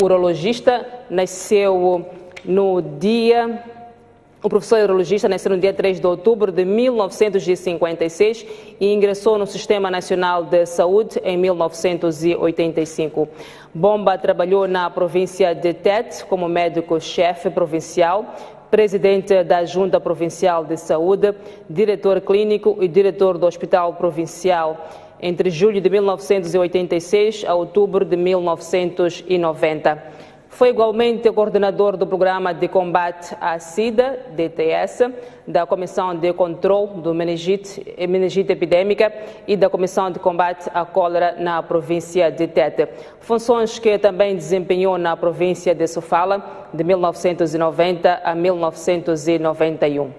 urologista nasceu no dia... O professor urologista nasceu no dia 3 de outubro de 1956 e ingressou no Sistema Nacional de Saúde em 1985. Bomba trabalhou na província de Tete como médico-chefe provincial, presidente da Junta Provincial de Saúde, diretor clínico e diretor do Hospital Provincial entre julho de 1986 a outubro de 1990. Foi igualmente coordenador do Programa de Combate à SIDA, DTS, da Comissão de Controle do Meningite Epidêmica e da Comissão de Combate à Cólera na província de Tete. Funções que também desempenhou na província de Sofala, de 1990 a 1991.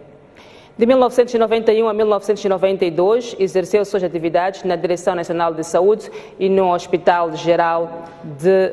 De 1991 a 1992, exerceu suas atividades na Direção Nacional de Saúde e no Hospital Geral de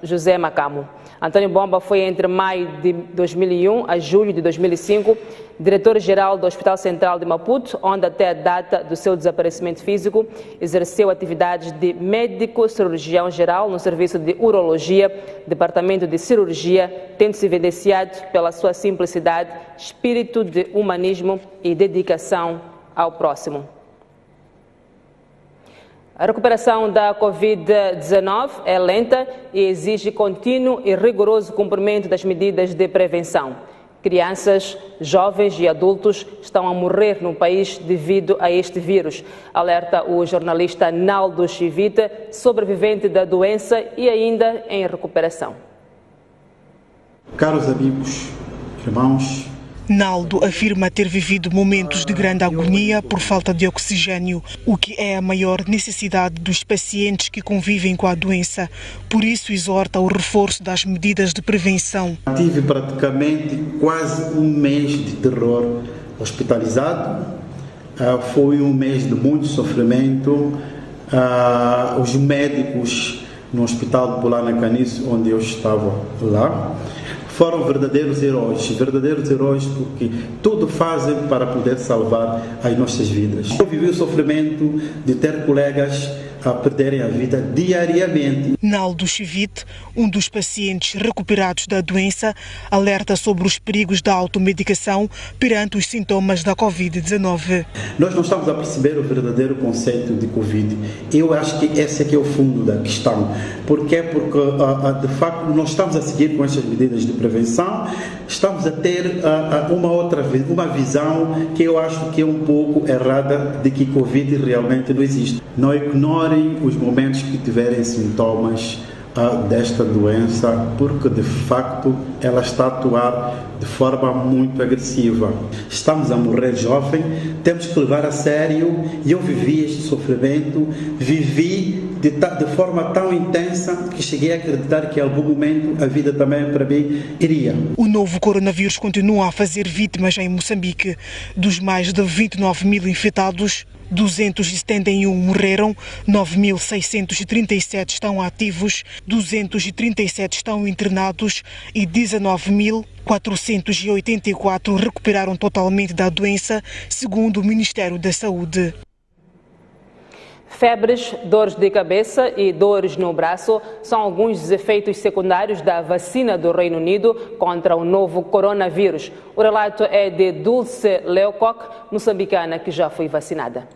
José Macamo. Antônio Bomba foi entre maio de 2001 a julho de 2005 diretor-geral do Hospital Central de Maputo, onde até a data do seu desaparecimento físico exerceu atividades de médico-cirurgião geral no serviço de urologia, departamento de cirurgia, tendo-se evidenciado pela sua simplicidade, espírito de humanismo e dedicação ao próximo. A recuperação da Covid-19 é lenta e exige contínuo e rigoroso cumprimento das medidas de prevenção. Crianças, jovens e adultos estão a morrer no país devido a este vírus, alerta o jornalista Naldo Chivita, sobrevivente da doença e ainda em recuperação. Caros amigos, irmãos, Naldo afirma ter vivido momentos de grande agonia por falta de oxigênio, o que é a maior necessidade dos pacientes que convivem com a doença. Por isso, exorta o reforço das medidas de prevenção. Tive praticamente quase um mês de terror hospitalizado. Foi um mês de muito sofrimento. Os médicos no Hospital de Bolana Caniço, onde eu estava lá, foram verdadeiros heróis porque tudo fazem para poder salvar as nossas vidas. Eu vivi o sofrimento de ter colegas a perderem a vida diariamente. Naldo Chivite, um dos pacientes recuperados da doença, alerta sobre os perigos da automedicação perante os sintomas da Covid-19. Nós não estamos a perceber o verdadeiro conceito de Covid. Eu acho que esse aqui é o fundo da questão. Porquê? Porque, de facto, nós estamos a seguir com estas medidas de prevenção, estamos a ter uma visão que eu acho que é um pouco errada de que Covid realmente não existe. Não ignorem os momentos que tiverem sintomas desta doença, porque de facto ela está a atuar de forma muito agressiva. Estamos a morrer jovem, temos que levar a sério, e eu vivi este sofrimento, vivi de forma tão intensa que cheguei a acreditar que em algum momento a vida também para mim iria. O novo coronavírus continua a fazer vítimas em Moçambique. Dos mais de 29 mil infectados, 271 morreram, 9.637 estão ativos, 237 estão internados e 19.484 recuperaram totalmente da doença, segundo o Ministério da Saúde. Febres, dores de cabeça e dores no braço são alguns dos efeitos secundários da vacina do Reino Unido contra o novo coronavírus. O relato é de Dulce Leocock, moçambicana que já foi vacinada.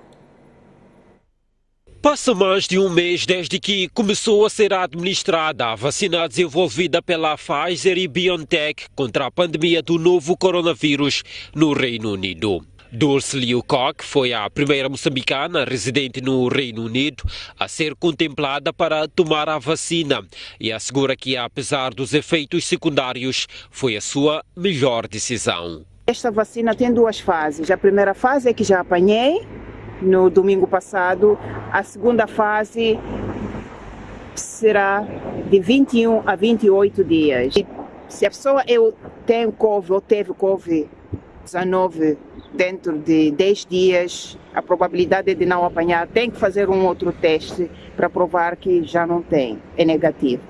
Passa mais de um mês desde que começou a ser administrada a vacina desenvolvida pela Pfizer e BioNTech contra a pandemia do novo coronavírus no Reino Unido. Dulce Leocock foi a primeira moçambicana residente no Reino Unido a ser contemplada para tomar a vacina e assegura que, apesar dos efeitos secundários, foi a sua melhor decisão. Esta vacina tem duas fases. A primeira fase é que já apanhei no domingo passado. A segunda fase será de 21 a 28 dias. E se a pessoa tem Covid ou teve Covid-19 dentro de 10 dias, a probabilidade de não apanhar, tem que fazer um outro teste para provar que já não tem, é negativo.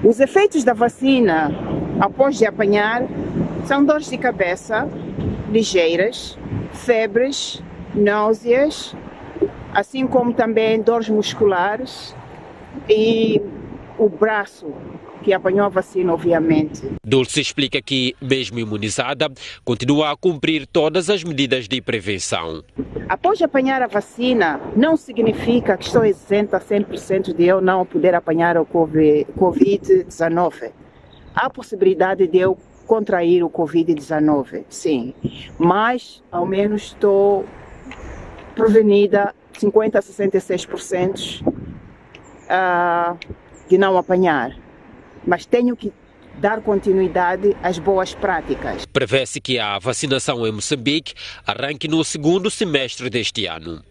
Os efeitos da vacina após de apanhar são dores de cabeça ligeiras, febres, náuseas, assim como também dores musculares, e o braço que apanhou a vacina, obviamente. Dulce explica que, mesmo imunizada, continua a cumprir todas as medidas de prevenção. Após apanhar a vacina, não significa que estou isenta 100% de eu não poder apanhar o Covid-19. Há possibilidade de eu contrair o Covid-19, sim. Mas, ao menos, estou prevenida 50% a 66% de não apanhar. Mas tenho que dar continuidade às boas práticas. Prevê-se que a vacinação em Moçambique arranque no segundo semestre deste ano.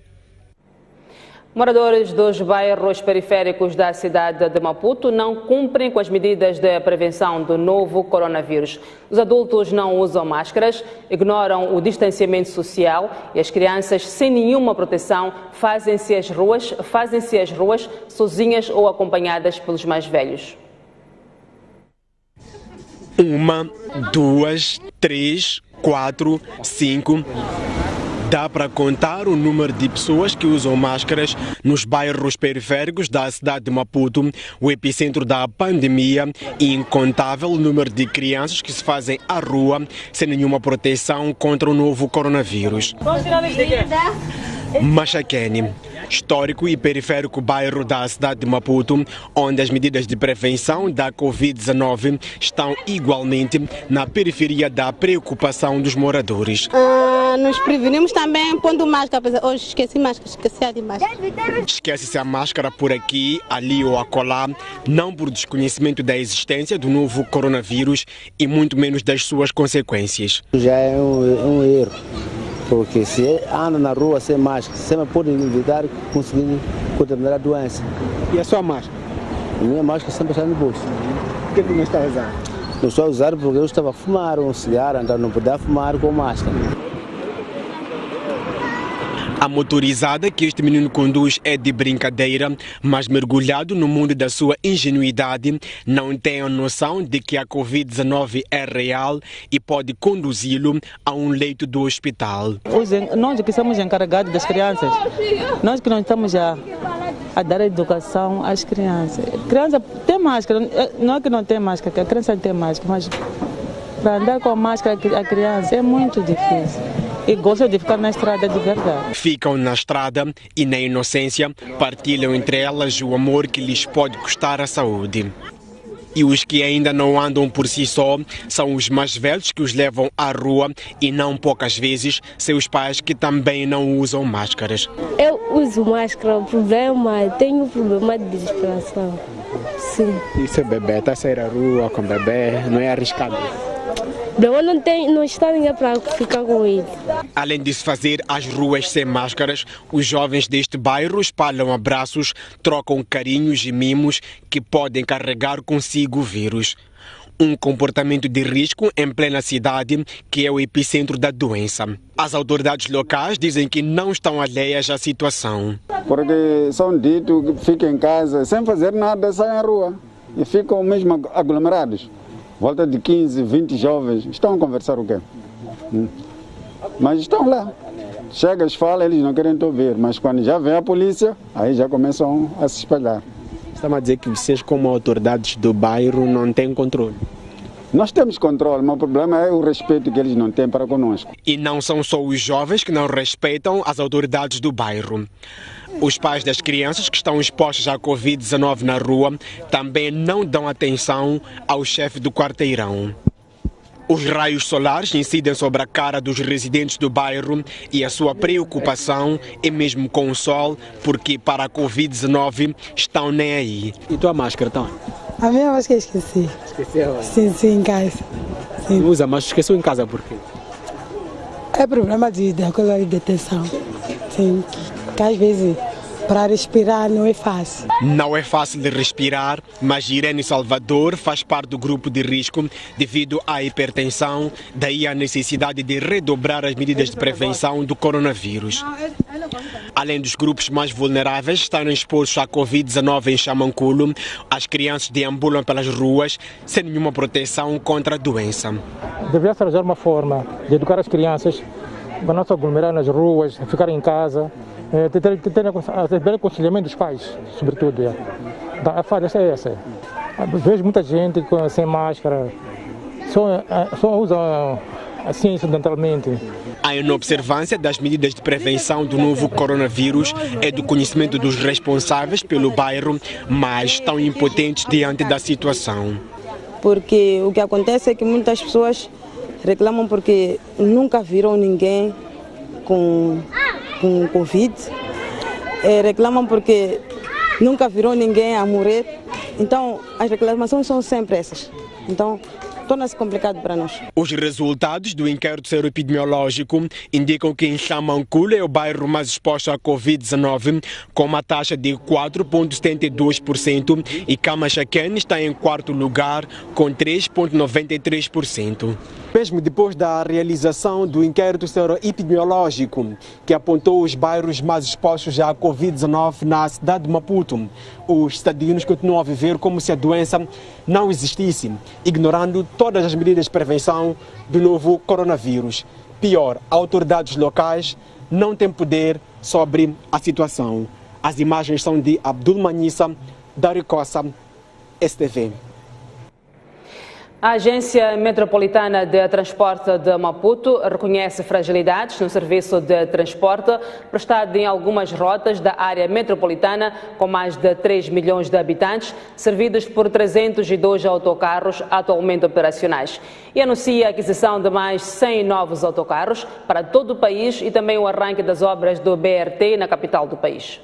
Moradores dos bairros periféricos da cidade de Maputo não cumprem com as medidas de prevenção do novo coronavírus. Os adultos não usam máscaras, ignoram o distanciamento social e as crianças, sem nenhuma proteção, fazem-se às ruas sozinhas ou acompanhadas pelos mais velhos. 1, 2, 3, 4, 5. Dá para contar o número de pessoas que usam máscaras nos bairros periféricos da cidade de Maputo, o epicentro da pandemia, e incontável número de crianças que se fazem à rua sem nenhuma proteção contra o novo coronavírus. Machaquene, histórico e periférico bairro da cidade de Maputo, onde as medidas de prevenção da Covid-19 estão igualmente na periferia da preocupação dos moradores. Nos prevenimos também pondo máscara. Hoje esqueci a de máscara. Esquece-se a máscara por aqui, ali ou acolá, não por desconhecimento da existência do novo coronavírus e muito menos das suas consequências. Já é um erro. Porque se anda na rua sem máscara, sempre pode evitar conseguir contaminar a doença. E a sua máscara? A minha máscara sempre está no bolso. Por que não está a usar? Não estou a usar porque eu estava a fumar um cigarro, então não podia fumar com máscara. A motorizada que este menino conduz é de brincadeira, mas mergulhado no mundo da sua ingenuidade, não tem a noção de que a Covid-19 é real e pode conduzi-lo a um leito do hospital. Nós que somos encarregados das crianças, nós que não estamos a dar educação às crianças. A criança tem máscara, não é que não tem máscara, que a criança não tem máscara, mas para andar com a máscara a criança é muito difícil. E gostam de ficar na estrada de verdade. Ficam na estrada e, na inocência, partilham entre elas o amor que lhes pode custar a saúde. E os que ainda não andam por si só são os mais velhos que os levam à rua e, não poucas vezes, seus pais que também não usam máscaras. Eu uso máscara, tenho um problema de desesperação. Sim. E seu bebê está a sair à rua com o bebê, não é arriscado? Não está ninguém para ficar com ele. Além de se fazer às ruas sem máscaras, os jovens deste bairro espalham abraços, trocam carinhos e mimos que podem carregar consigo o vírus. Um comportamento de risco em plena cidade, que é o epicentro da doença. As autoridades locais dizem que não estão alheias à situação. Porque são ditos que fiquem em casa sem fazer nada, saem à rua e ficam mesmo aglomerados. Volta de 15, 20 jovens, estão a conversar o quê? Mas estão lá. Chegas, fala, eles não querem te ouvir, mas quando já vem a polícia, aí já começam a se espalhar. Estão a dizer que vocês, como autoridades do bairro, não têm controle? Nós temos controle, mas o problema é o respeito que eles não têm para conosco. E não são só os jovens que não respeitam as autoridades do bairro. Os pais das crianças que estão expostos à Covid-19 na rua também não dão atenção ao chefe do quarteirão. Os raios solares incidem sobre a cara dos residentes do bairro e a sua preocupação é mesmo com o sol, porque para a Covid-19 estão nem aí. E tua máscara, então? A minha máscara esqueci. Esqueceu? Sim, em casa. Sim. Não usa, mas esqueceu em casa por quê? É problema de coisa de detenção. Sim, que às vezes para respirar não é fácil. Não é fácil de respirar, mas Irene Salvador faz parte do grupo de risco devido à hipertensão, daí a necessidade de redobrar as medidas de prevenção do coronavírus. Além dos grupos mais vulneráveis estarem expostos à Covid-19 em Xamanculo, as crianças deambulam pelas ruas sem nenhuma proteção contra a doença. Deveria-se arranjar uma forma de educar as crianças para não se aglomerar nas ruas, ficar em casa, ter aconselhamento dos pais, sobretudo. A falha é essa. Vejo muita gente sem máscara, só usa assim acidentalmente. A inobservância das medidas de prevenção do novo coronavírus é do conhecimento dos responsáveis pelo bairro, mas estão impotentes diante da situação. Porque o que acontece é que muitas pessoas reclamam porque nunca viram ninguém com Covid. Reclamam porque nunca viram ninguém a morrer. Então, as reclamações são sempre essas. Então, torna-se complicado para nós. Os resultados do inquérito seroepidemiológico indicam que Inhamancula é o bairro mais exposto à Covid-19, com uma taxa de 4,72%, e Camachaquene está em quarto lugar, com 3,93%. Mesmo depois da realização do inquérito seroepidemiológico, que apontou os bairros mais expostos à Covid-19 na cidade de Maputo, os cidadãos continuam a viver como se a doença não existisse, ignorando todas as medidas de prevenção do novo coronavírus. Pior, autoridades locais não têm poder sobre a situação. As imagens são de Abdul Manissa, Dário Costa, STV. A Agência Metropolitana de Transporte de Maputo reconhece fragilidades no serviço de transporte prestado em algumas rotas da área metropolitana, com mais de 3 milhões de habitantes, servidos por 302 autocarros atualmente operacionais. E anuncia a aquisição de mais 100 novos autocarros para todo o país e também o arranque das obras do BRT na capital do país.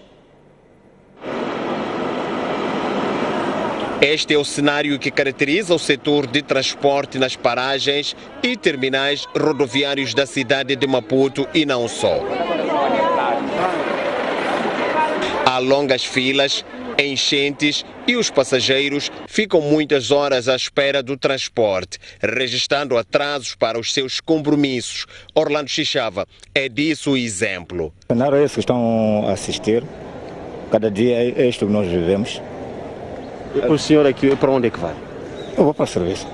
Este é o cenário que caracteriza o setor de transporte nas paragens e terminais rodoviários da cidade de Maputo e não só. Há longas filas, enchentes e os passageiros ficam muitas horas à espera do transporte, registrando atrasos para os seus compromissos. Orlando Xixava é disso o exemplo. O cenário é esse que estão a assistir. Cada dia é isto que nós vivemos. O senhor aqui, para onde é que vai? Eu vou para o serviço.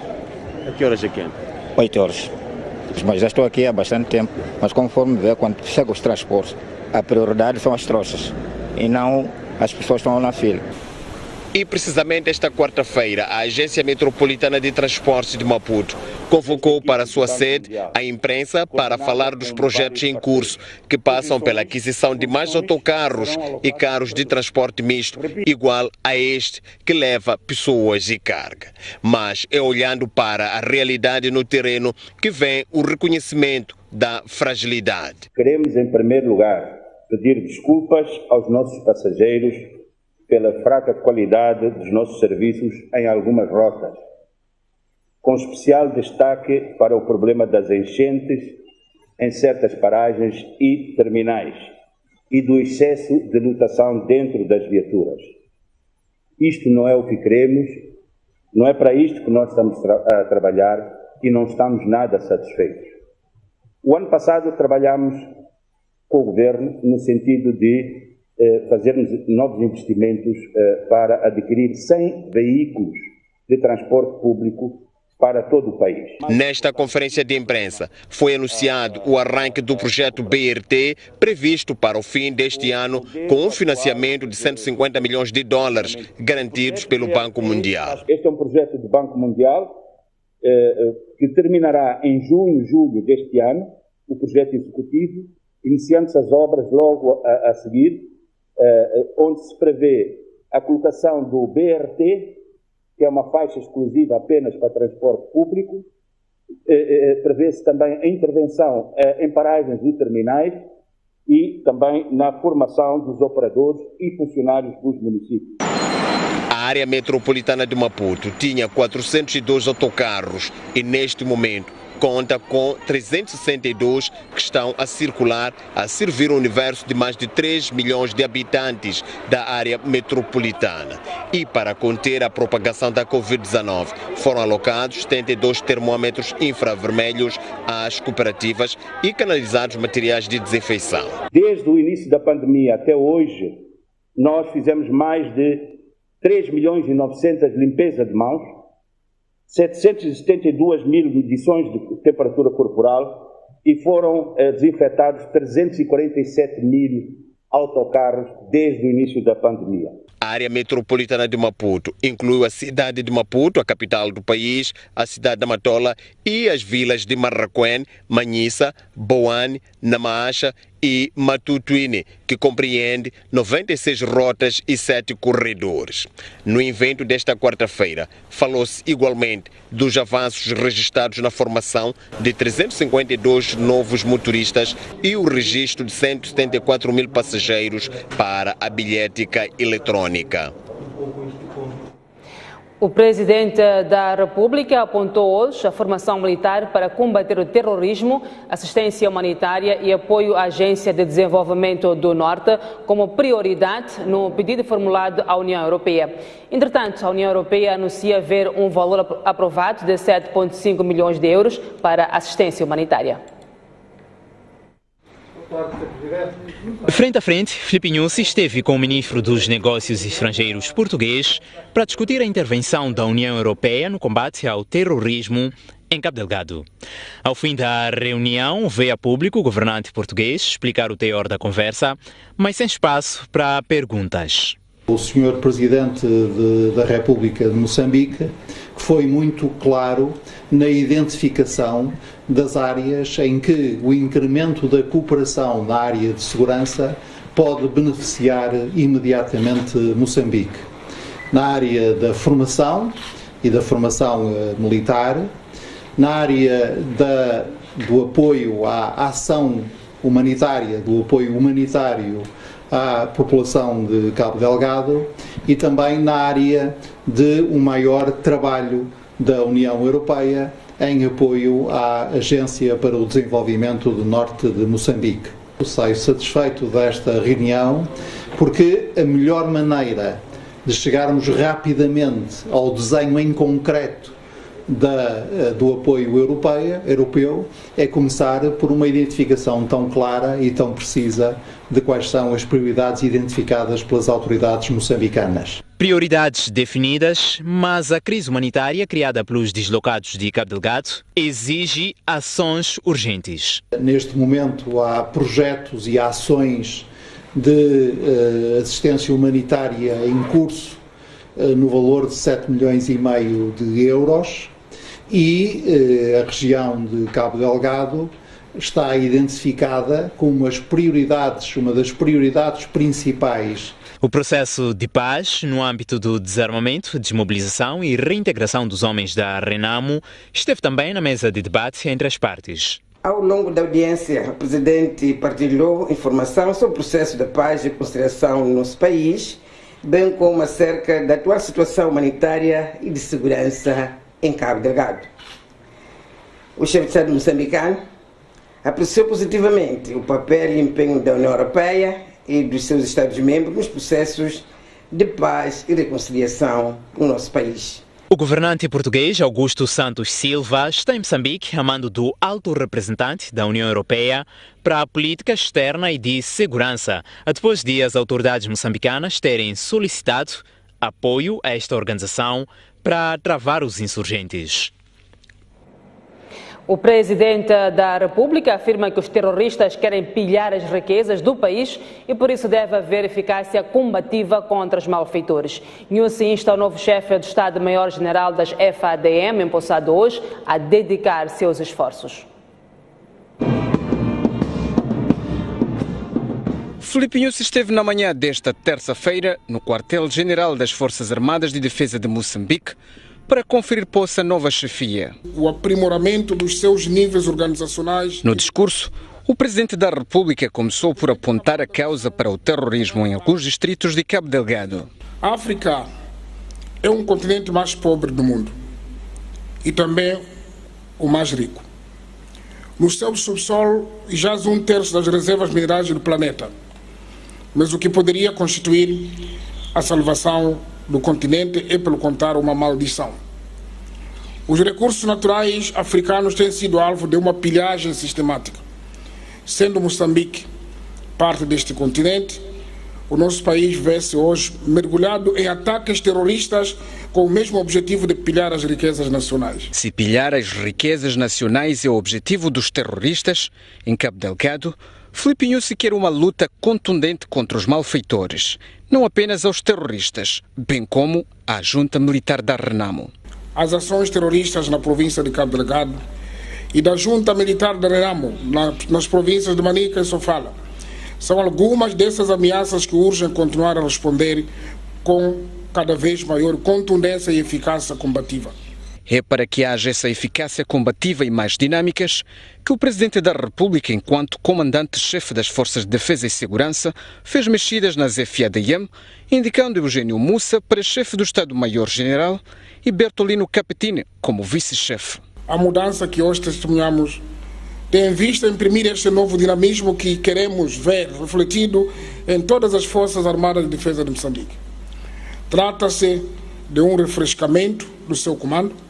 A que horas é que é? 8 horas. Mas já estou aqui há bastante tempo. Mas conforme vê, quando chegam os transportes, a prioridade são as troças e não as pessoas que estão na fila. E precisamente esta quarta-feira, a Agência Metropolitana de Transportes de Maputo convocou para sua sede a imprensa para falar dos projetos em curso, que passam pela aquisição de mais autocarros e carros de transporte misto, igual a este que leva pessoas e carga. Mas é olhando para a realidade no terreno que vem o reconhecimento da fragilidade. Queremos, em primeiro lugar, pedir desculpas aos nossos passageiros pela fraca qualidade dos nossos serviços em algumas rotas, com especial destaque para o problema das enchentes em certas paragens e terminais e do excesso de lotação dentro das viaturas. Isto não é o que queremos, não é para isto que nós estamos a trabalhar e não estamos nada satisfeitos. O ano passado trabalhamos com o Governo no sentido de fazermos novos investimentos para adquirir 100 veículos de transporte público para todo o país. Nesta conferência de imprensa foi anunciado o arranque do projeto BRT, previsto para o fim deste ano, com um financiamento de 150 milhões de dólares garantidos pelo Banco Mundial. Este é um projeto do Banco Mundial que terminará em junho, julho deste ano, o projeto executivo, iniciando-se as obras logo a seguir, onde se prevê a colocação do BRT, que é uma faixa exclusiva apenas para transporte público, prevê-se também a intervenção em paragens e terminais e também na formação dos operadores e funcionários dos municípios. A área metropolitana de Maputo tinha 402 autocarros e neste momento conta com 362 que estão a circular, a servir o universo de mais de 3 milhões de habitantes da área metropolitana. E para conter a propagação da Covid-19, foram alocados 72 termômetros infravermelhos às cooperativas e canalizados materiais de desinfecção. Desde o início da pandemia até hoje, nós fizemos mais de 3 milhões e 900 limpezas de mãos, 772 mil medições de temperatura corporal e foram desinfetados 347 mil autocarros desde o início da pandemia. A área metropolitana de Maputo inclui a cidade de Maputo, a capital do país, a cidade da Matola e as vilas de Marraquém, Manhissa, Boane, Namacha e Matutuine, que compreende 96 rotas e 7 corredores. No evento desta quarta-feira, falou-se igualmente dos avanços registrados na formação de 352 novos motoristas e o registro de 174 mil passageiros para a bilhética eletrônica. O presidente da República apontou hoje a formação militar para combater o terrorismo, assistência humanitária e apoio à Agência de Desenvolvimento do Norte como prioridade no pedido formulado à União Europeia. Entretanto, a União Europeia anuncia ver um valor aprovado de 7,5 milhões de euros para assistência humanitária. Frente a frente, Filipe Nyusi esteve com o ministro dos Negócios Estrangeiros português para discutir a intervenção da União Europeia no combate ao terrorismo em Cabo Delgado. Ao fim da reunião, veio a público o governante português explicar o teor da conversa, mas sem espaço para perguntas. O Sr. Presidente da República de Moçambique foi muito claro na identificação das áreas em que o incremento da cooperação na área de segurança pode beneficiar imediatamente Moçambique. Na área da formação e da formação militar, na área do apoio à ação humanitária, do apoio humanitário à população de Cabo Delgado e também na área de um maior trabalho da União Europeia em apoio à Agência para o Desenvolvimento do Norte de Moçambique. Eu saio satisfeito desta reunião porque a melhor maneira de chegarmos rapidamente ao desenho em concreto do apoio europeu é começar por uma identificação tão clara e tão precisa de quais são as prioridades identificadas pelas autoridades moçambicanas. Prioridades definidas, mas a crise humanitária criada pelos deslocados de Cabo Delgado exige ações urgentes. Neste momento há projetos e ações de assistência humanitária em curso no valor de 7,5 milhões de euros e a região de Cabo Delgado está identificada como uma das prioridades principais. O processo de paz no âmbito do desarmamento, desmobilização e reintegração dos homens da RENAMO esteve também na mesa de debate entre as partes. Ao longo da audiência, o Presidente partilhou informação sobre o processo de paz e conciliação no nosso país, bem como acerca da atual situação humanitária e de segurança em Cabo Delgado. O chefe de Estado moçambicano apreciou positivamente o papel e empenho da União Europeia e dos seus Estados-membros nos processos de paz e reconciliação no nosso país. O governante português Augusto Santos Silva está em Moçambique a mando do alto representante da União Europeia para a política externa e de segurança, depois de as autoridades moçambicanas terem solicitado apoio a esta organização para travar os insurgentes. O presidente da República afirma que os terroristas querem pilhar as riquezas do país e por isso deve haver eficácia combativa contra os malfeitores. Nyusi insta o novo chefe do Estado-Maior-General das FADM, empossado hoje, a dedicar seus esforços. Filipe Nyusi esteve na manhã desta terça-feira no quartel-general das Forças Armadas de Defesa de Moçambique para conferir posse à nova chefia. O aprimoramento dos seus níveis organizacionais. No discurso, o Presidente da República começou por apontar a causa para o terrorismo em alguns distritos de Cabo Delgado. A África é um continente mais pobre do mundo e também o mais rico. No seu subsolo jaz 1/3 das reservas minerais do planeta, mas o que poderia constituir a salvação do continente é, pelo contrário, uma maldição. Os recursos naturais africanos têm sido alvo de uma pilhagem sistemática. Sendo Moçambique parte deste continente, o nosso país vê-se hoje mergulhado em ataques terroristas com o mesmo objetivo de pilhar as riquezas nacionais. Se pilhar as riquezas nacionais é o objetivo dos terroristas, em Cabo Delgado, Filipe Nyusi quer uma luta contundente contra os malfeitores, não apenas aos terroristas, bem como à junta militar da Renamo. As ações terroristas na província de Cabo Delgado e da junta militar da Renamo nas províncias de Manica e Sofala são algumas dessas ameaças que urgem continuar a responder com cada vez maior contundência e eficácia combativa. É para que haja essa eficácia combativa e mais dinâmicas que o Presidente da República, enquanto comandante-chefe das Forças de Defesa e Segurança, fez mexidas nas FADM, indicando Eugênio Mussa para chefe do Estado-Maior-General e Bertolino Capetini como vice-chefe. A mudança que hoje testemunhamos tem em vista imprimir este novo dinamismo que queremos ver refletido em todas as Forças Armadas de Defesa de Moçambique. Trata-se de um refrescamento do seu comando,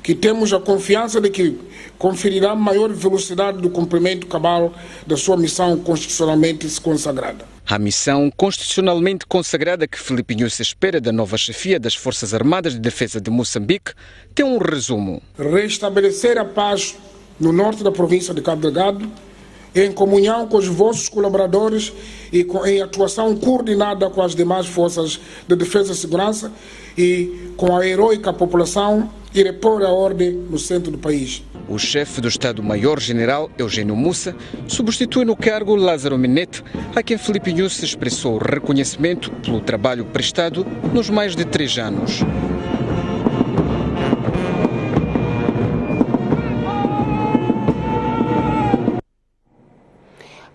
que temos a confiança de que conferirá maior velocidade do cumprimento cabal da sua missão constitucionalmente consagrada. A missão constitucionalmente consagrada que Filipe Nyusi espera da nova chefia das Forças Armadas de Defesa de Moçambique tem um resumo. Restabelecer a paz no norte da província de Cabo Delgado, em comunhão com os vossos colaboradores e em atuação coordenada com as demais forças de defesa e segurança e com a heroica população e repor a ordem no centro do país. O chefe do Estado-Maior-General, Eugênio Mussa, substitui no cargo Lázaro Minete, a quem Filipe Nyusi expressou reconhecimento pelo trabalho prestado nos mais de 3 anos.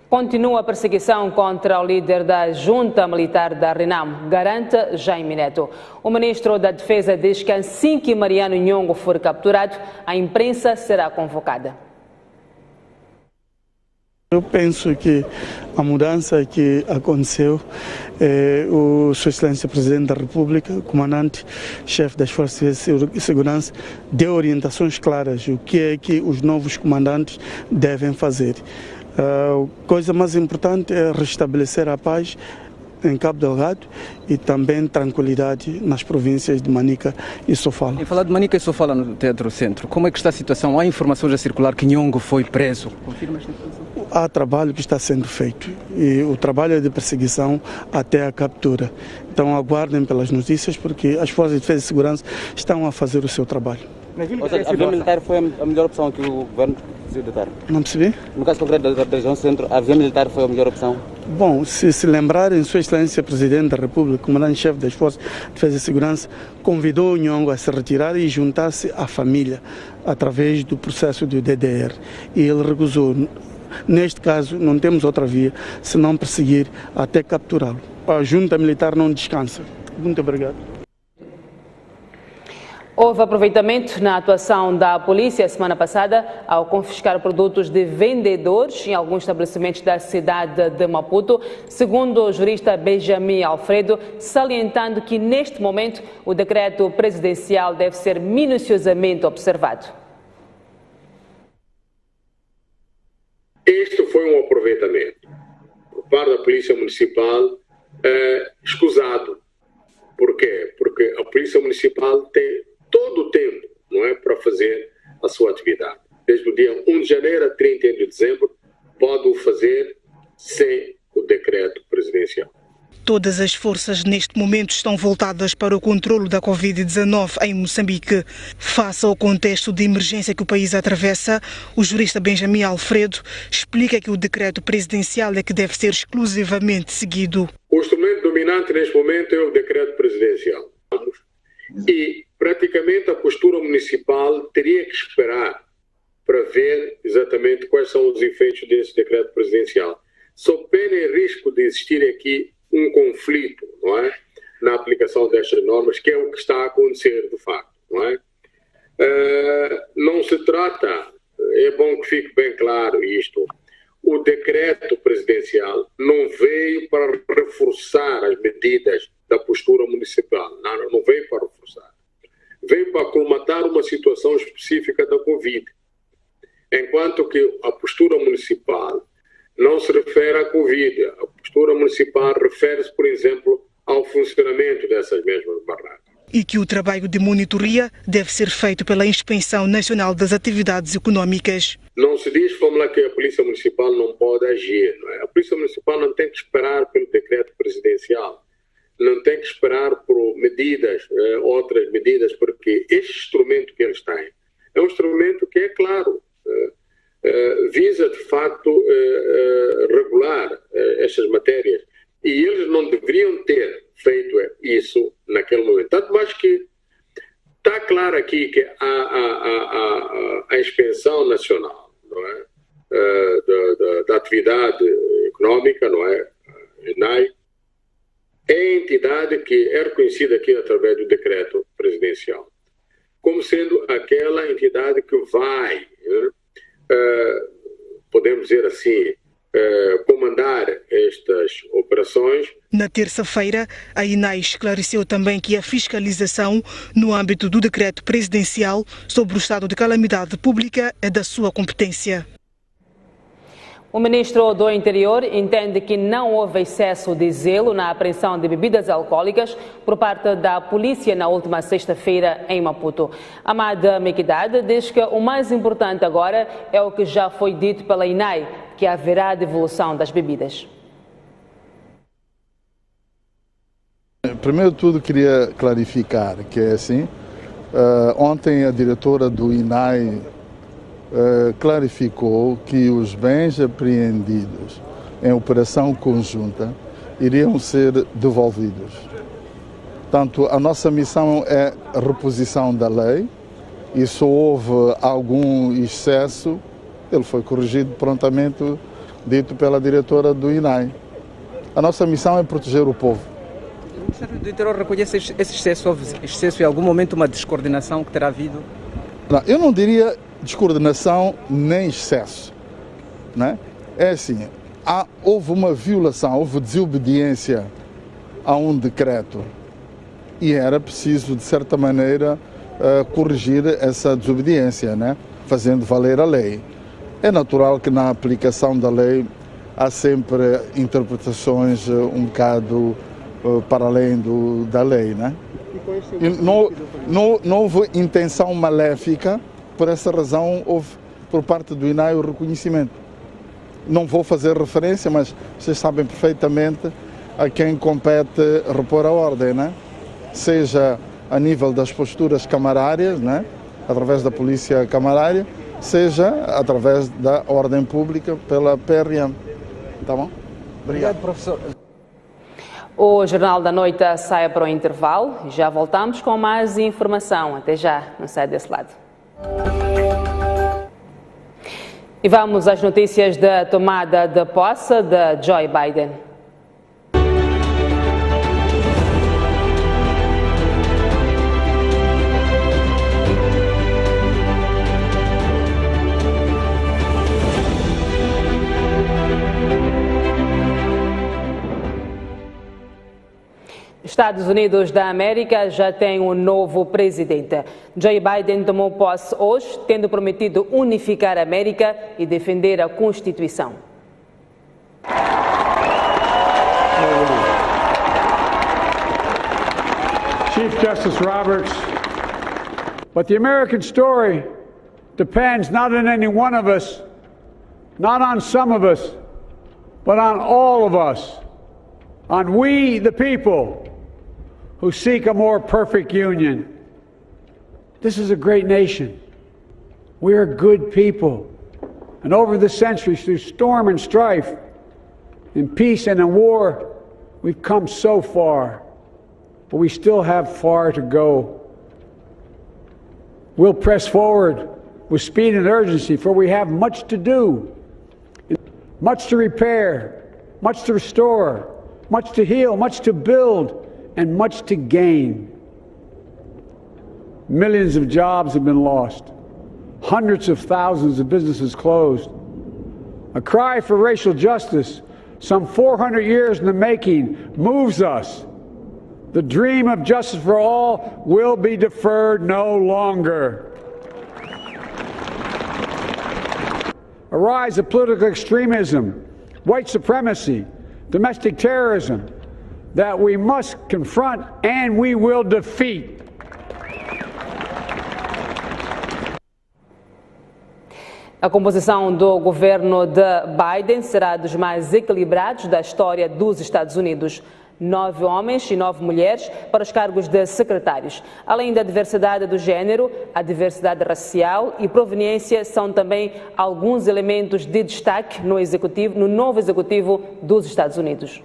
Continua a perseguição contra o líder da junta militar da Renamo, garante Jaime Neto. O ministro da Defesa diz que assim que Mariano Nhongo for capturado, a imprensa será convocada. Eu penso que a mudança que aconteceu, o Sua Excelência Presidente da República, o comandante-chefe das Forças de Segurança, deu orientações claras o que é que os novos comandantes devem fazer. A coisa mais importante é restabelecer a paz em Cabo Delgado e também tranquilidade nas províncias de Manica e Sofala. Em falar de Manica e Sofala no Teatro Centro, como é que está a situação? Há informações a circular que Nhongo foi preso. Confirma esta informação? Há trabalho que está sendo feito e o trabalho é de perseguição até a captura. Então aguardem pelas notícias porque as Forças de Defesa e Segurança estão a fazer o seu trabalho. Ou seja, a avião militar foi a melhor opção que o governo decidiu adotar? Não percebi? No caso concreto da região centro, a avião militar foi a melhor opção? Bom, se lembrarem, Sua Excelência Presidente da República, comandante-chefe das Forças de Defesa e Segurança, convidou o Nhongo a se retirar e juntar-se à família através do processo do DDR. E ele recusou. Neste caso, não temos outra via senão perseguir até capturá-lo. A junta militar não descansa. Muito obrigado. Houve aproveitamento na atuação da polícia semana passada ao confiscar produtos de vendedores em alguns estabelecimentos da cidade de Maputo, segundo o jurista Benjamin Alfredo, salientando que neste momento o decreto presidencial deve ser minuciosamente observado. Este foi um aproveitamento por parte da Polícia Municipal escusado. Por quê? Porque a Polícia Municipal tem todo o tempo, não é, para fazer a sua atividade. Desde o dia 1 de janeiro a 31 de dezembro, pode o fazer sem o decreto presidencial. Todas as forças neste momento estão voltadas para o controlo da Covid-19 em Moçambique. Face ao contexto de emergência que o país atravessa, o jurista Benjamin Alfredo explica que o decreto presidencial é que deve ser exclusivamente seguido. O instrumento dominante neste momento é o decreto presidencial. E praticamente a postura municipal teria que esperar para ver exatamente quais são os efeitos desse decreto presidencial. Sob pena e risco de existir aqui um conflito, não é, na aplicação destas normas, que é o que está a acontecer de facto, não é? Não se trata, é bom que fique bem claro isto, o decreto presidencial não veio para reforçar as medidas da postura municipal, não veio para reforçar, veio para colmatar uma situação específica da Covid, enquanto que a postura municipal não se refere à Covid. A postura municipal refere-se, por exemplo, ao funcionamento dessas mesmas barracas. E que o trabalho de monitoria deve ser feito pela Inspeção Nacional das Atividades Econômicas. Não se diz, vamos lá, que a Polícia Municipal não pode agir, não é? A Polícia Municipal não tem que esperar pelo decreto presidencial, não tem que esperar por medidas, outras medidas, porque este instrumento que eles têm é um instrumento que é claro, visa de facto regular estas matérias, e eles não deveriam ter feito isso naquele momento. Tanto mais que está claro aqui que a inspeção nacional, não é? Da atividade econômica, não é? INAI, é a entidade que é reconhecida aqui através do decreto presidencial como sendo aquela entidade que vai, podemos dizer assim, comandar estas operações. Na terça-feira, a INAI esclareceu também que a fiscalização no âmbito do decreto presidencial sobre o estado de calamidade pública é da sua competência. O ministro do Interior entende que não houve excesso de zelo na apreensão de bebidas alcoólicas por parte da polícia na última sexta-feira em Maputo. Amada Mequidade diz que o mais importante agora é o que já foi dito pela INAI, que haverá devolução das bebidas. Primeiro de tudo, queria clarificar que é assim, ontem a diretora do INAI clarificou que os bens apreendidos em operação conjunta iriam ser devolvidos. Portanto, a nossa missão é a reposição da lei e se houve algum excesso, ele foi corrigido prontamente, dito pela diretora do INAI. A nossa missão é proteger o povo. O Ministério do Interior reconhece esse excesso? Houve excesso em algum momento, uma descoordenação que terá havido? Não, eu não diria descoordenação nem excesso, né? É assim, houve uma violação, houve desobediência a um decreto e era preciso, de certa maneira, corrigir essa desobediência, né? Fazendo valer a lei. É natural que na aplicação da lei há sempre interpretações um bocado para além da lei, né? E não houve intenção maléfica. Por essa razão, houve, por parte do INAI, o reconhecimento. Não vou fazer referência, mas vocês sabem perfeitamente a quem compete repor a ordem, né? Seja a nível das posturas camarárias, né? Através da polícia camarária, seja através da ordem pública pela PRM. Tá bom? Obrigado, professor. O Jornal da Noite sai para o intervalo. Já voltamos com mais informação. Até já, não sai desse lado. E vamos às notícias da tomada de posse de Joe Biden. Estados Unidos da América já tem um novo presidente. Joe Biden tomou posse hoje, tendo prometido unificar a América e defender a Constituição. Chief Justice Roberts, but the American story depends not on any one of us, not on some of us, but on all of us, on we the people who seek a more perfect union. This is a great nation. We are good people. And over the centuries, through storm and strife, in peace and in war, we've come so far. But we still have far to go. We'll press forward with speed and urgency, for we have much to do, much to repair, much to restore, much to heal, much to build, and much to gain. Millions of jobs have been lost. Hundreds of thousands of businesses closed. A cry for racial justice, some 400 years in the making, moves us. The dream of justice for all will be deferred no longer. A rise of political extremism, white supremacy, domestic terrorism, that we must confront and we will defeat. A composição do governo de Biden será dos mais equilibrados da história dos Estados Unidos. 9 homens e 9 mulheres para os cargos de secretários. Além da diversidade do género, a diversidade racial e proveniência são também alguns elementos de destaque no novo executivo dos Estados Unidos.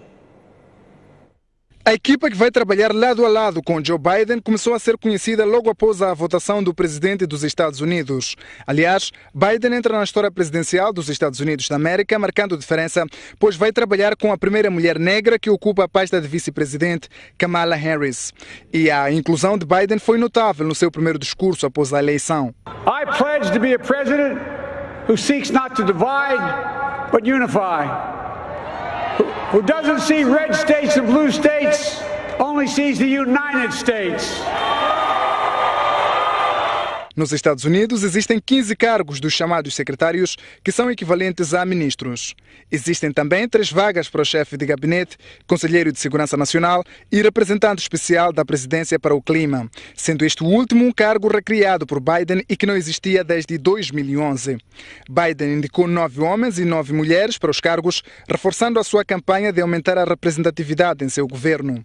A equipa que vai trabalhar lado a lado com Joe Biden começou a ser conhecida logo após a votação do presidente dos Estados Unidos. Aliás, Biden entra na história presidencial dos Estados Unidos da América, marcando diferença, pois vai trabalhar com a primeira mulher negra que ocupa a pasta de vice-presidente, Kamala Harris. E a inclusão de Biden foi notável no seu primeiro discurso após a eleição. I pledge to be a president who seeks not to divide, but unify. Who doesn't see red states and blue states, only sees the United States. Nos Estados Unidos existem 15 cargos dos chamados secretários que são equivalentes a ministros. Existem também 3 vagas para o chefe de gabinete, conselheiro de segurança nacional e representante especial da presidência para o clima, sendo este o último um cargo recriado por Biden e que não existia desde 2011. Biden indicou 9 homens e 9 mulheres para os cargos, reforçando a sua campanha de aumentar a representatividade em seu governo.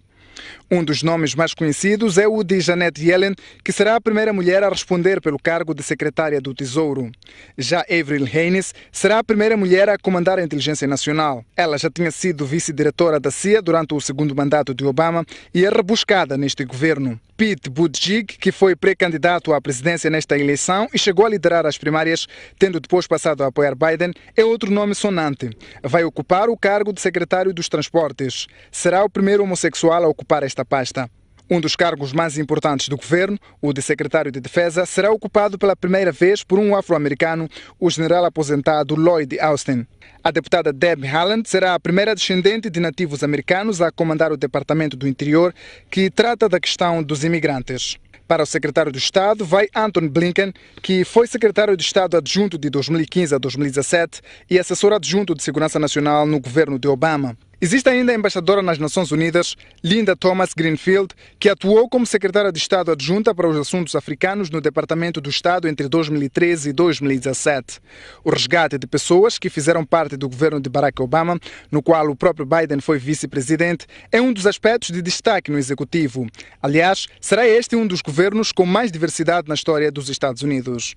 Um dos nomes mais conhecidos é o de Janet Yellen, que será a primeira mulher a responder pelo cargo de secretária do Tesouro. Já Avril Haines será a primeira mulher a comandar a inteligência nacional. Ela já tinha sido vice-diretora da CIA durante o segundo mandato de Obama e é rebuscada neste governo. Pete Buttigieg, que foi pré-candidato à presidência nesta eleição e chegou a liderar as primárias, tendo depois passado a apoiar Biden, é outro nome sonante. Vai ocupar o cargo de secretário dos transportes. Será o primeiro homossexual a ocupar esta pasta. Um dos cargos mais importantes do governo, o de secretário de defesa, será ocupado pela primeira vez por um afro-americano, o general aposentado Lloyd Austin. A deputada Deb Haaland será a primeira descendente de nativos americanos a comandar o Departamento do Interior, que trata da questão dos imigrantes. Para o secretário de Estado vai Antony Blinken, que foi secretário de Estado adjunto de 2015 a 2017 e assessor adjunto de Segurança Nacional no governo de Obama. Existe ainda a embaixadora nas Nações Unidas, Linda Thomas-Greenfield, que atuou como secretária de Estado adjunta para os assuntos africanos no Departamento do Estado entre 2013 e 2017. O resgate de pessoas que fizeram parte do governo de Barack Obama, no qual o próprio Biden foi vice-presidente, é um dos aspectos de destaque no executivo. Aliás, será este um dos governos com mais diversidade na história dos Estados Unidos.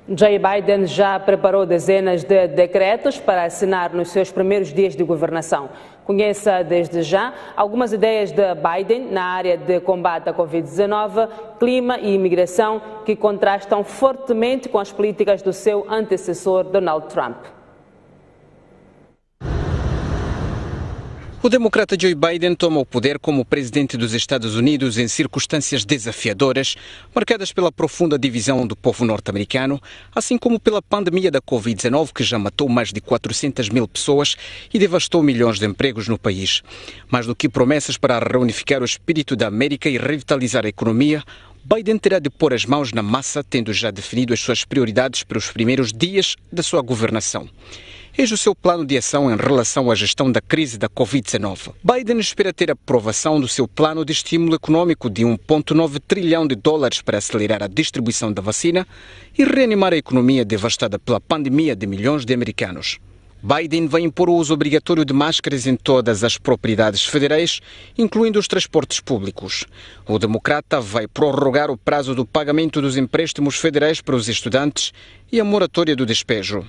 Joe Biden já preparou dezenas de decretos para assinar nos seus primeiros dias de governação. Conheça desde já algumas ideias de Biden na área de combate à Covid-19, clima e imigração que contrastam fortemente com as políticas do seu antecessor Donald Trump. O democrata Joe Biden toma o poder como presidente dos Estados Unidos em circunstâncias desafiadoras, marcadas pela profunda divisão do povo norte-americano, assim como pela pandemia da Covid-19, que já matou mais de 400 mil pessoas e devastou milhões de empregos no país. Mais do que promessas para reunificar o espírito da América e revitalizar a economia, Biden terá de pôr as mãos na massa, tendo já definido as suas prioridades para os primeiros dias da sua governação. Eis o seu plano de ação em relação à gestão da crise da Covid-19. Biden espera ter a aprovação do seu plano de estímulo econômico de 1,9 trilhão de dólares para acelerar a distribuição da vacina e reanimar a economia devastada pela pandemia de milhões de americanos. Biden vai impor o uso obrigatório de máscaras em todas as propriedades federais, incluindo os transportes públicos. O democrata vai prorrogar o prazo do pagamento dos empréstimos federais para os estudantes e a moratória do despejo.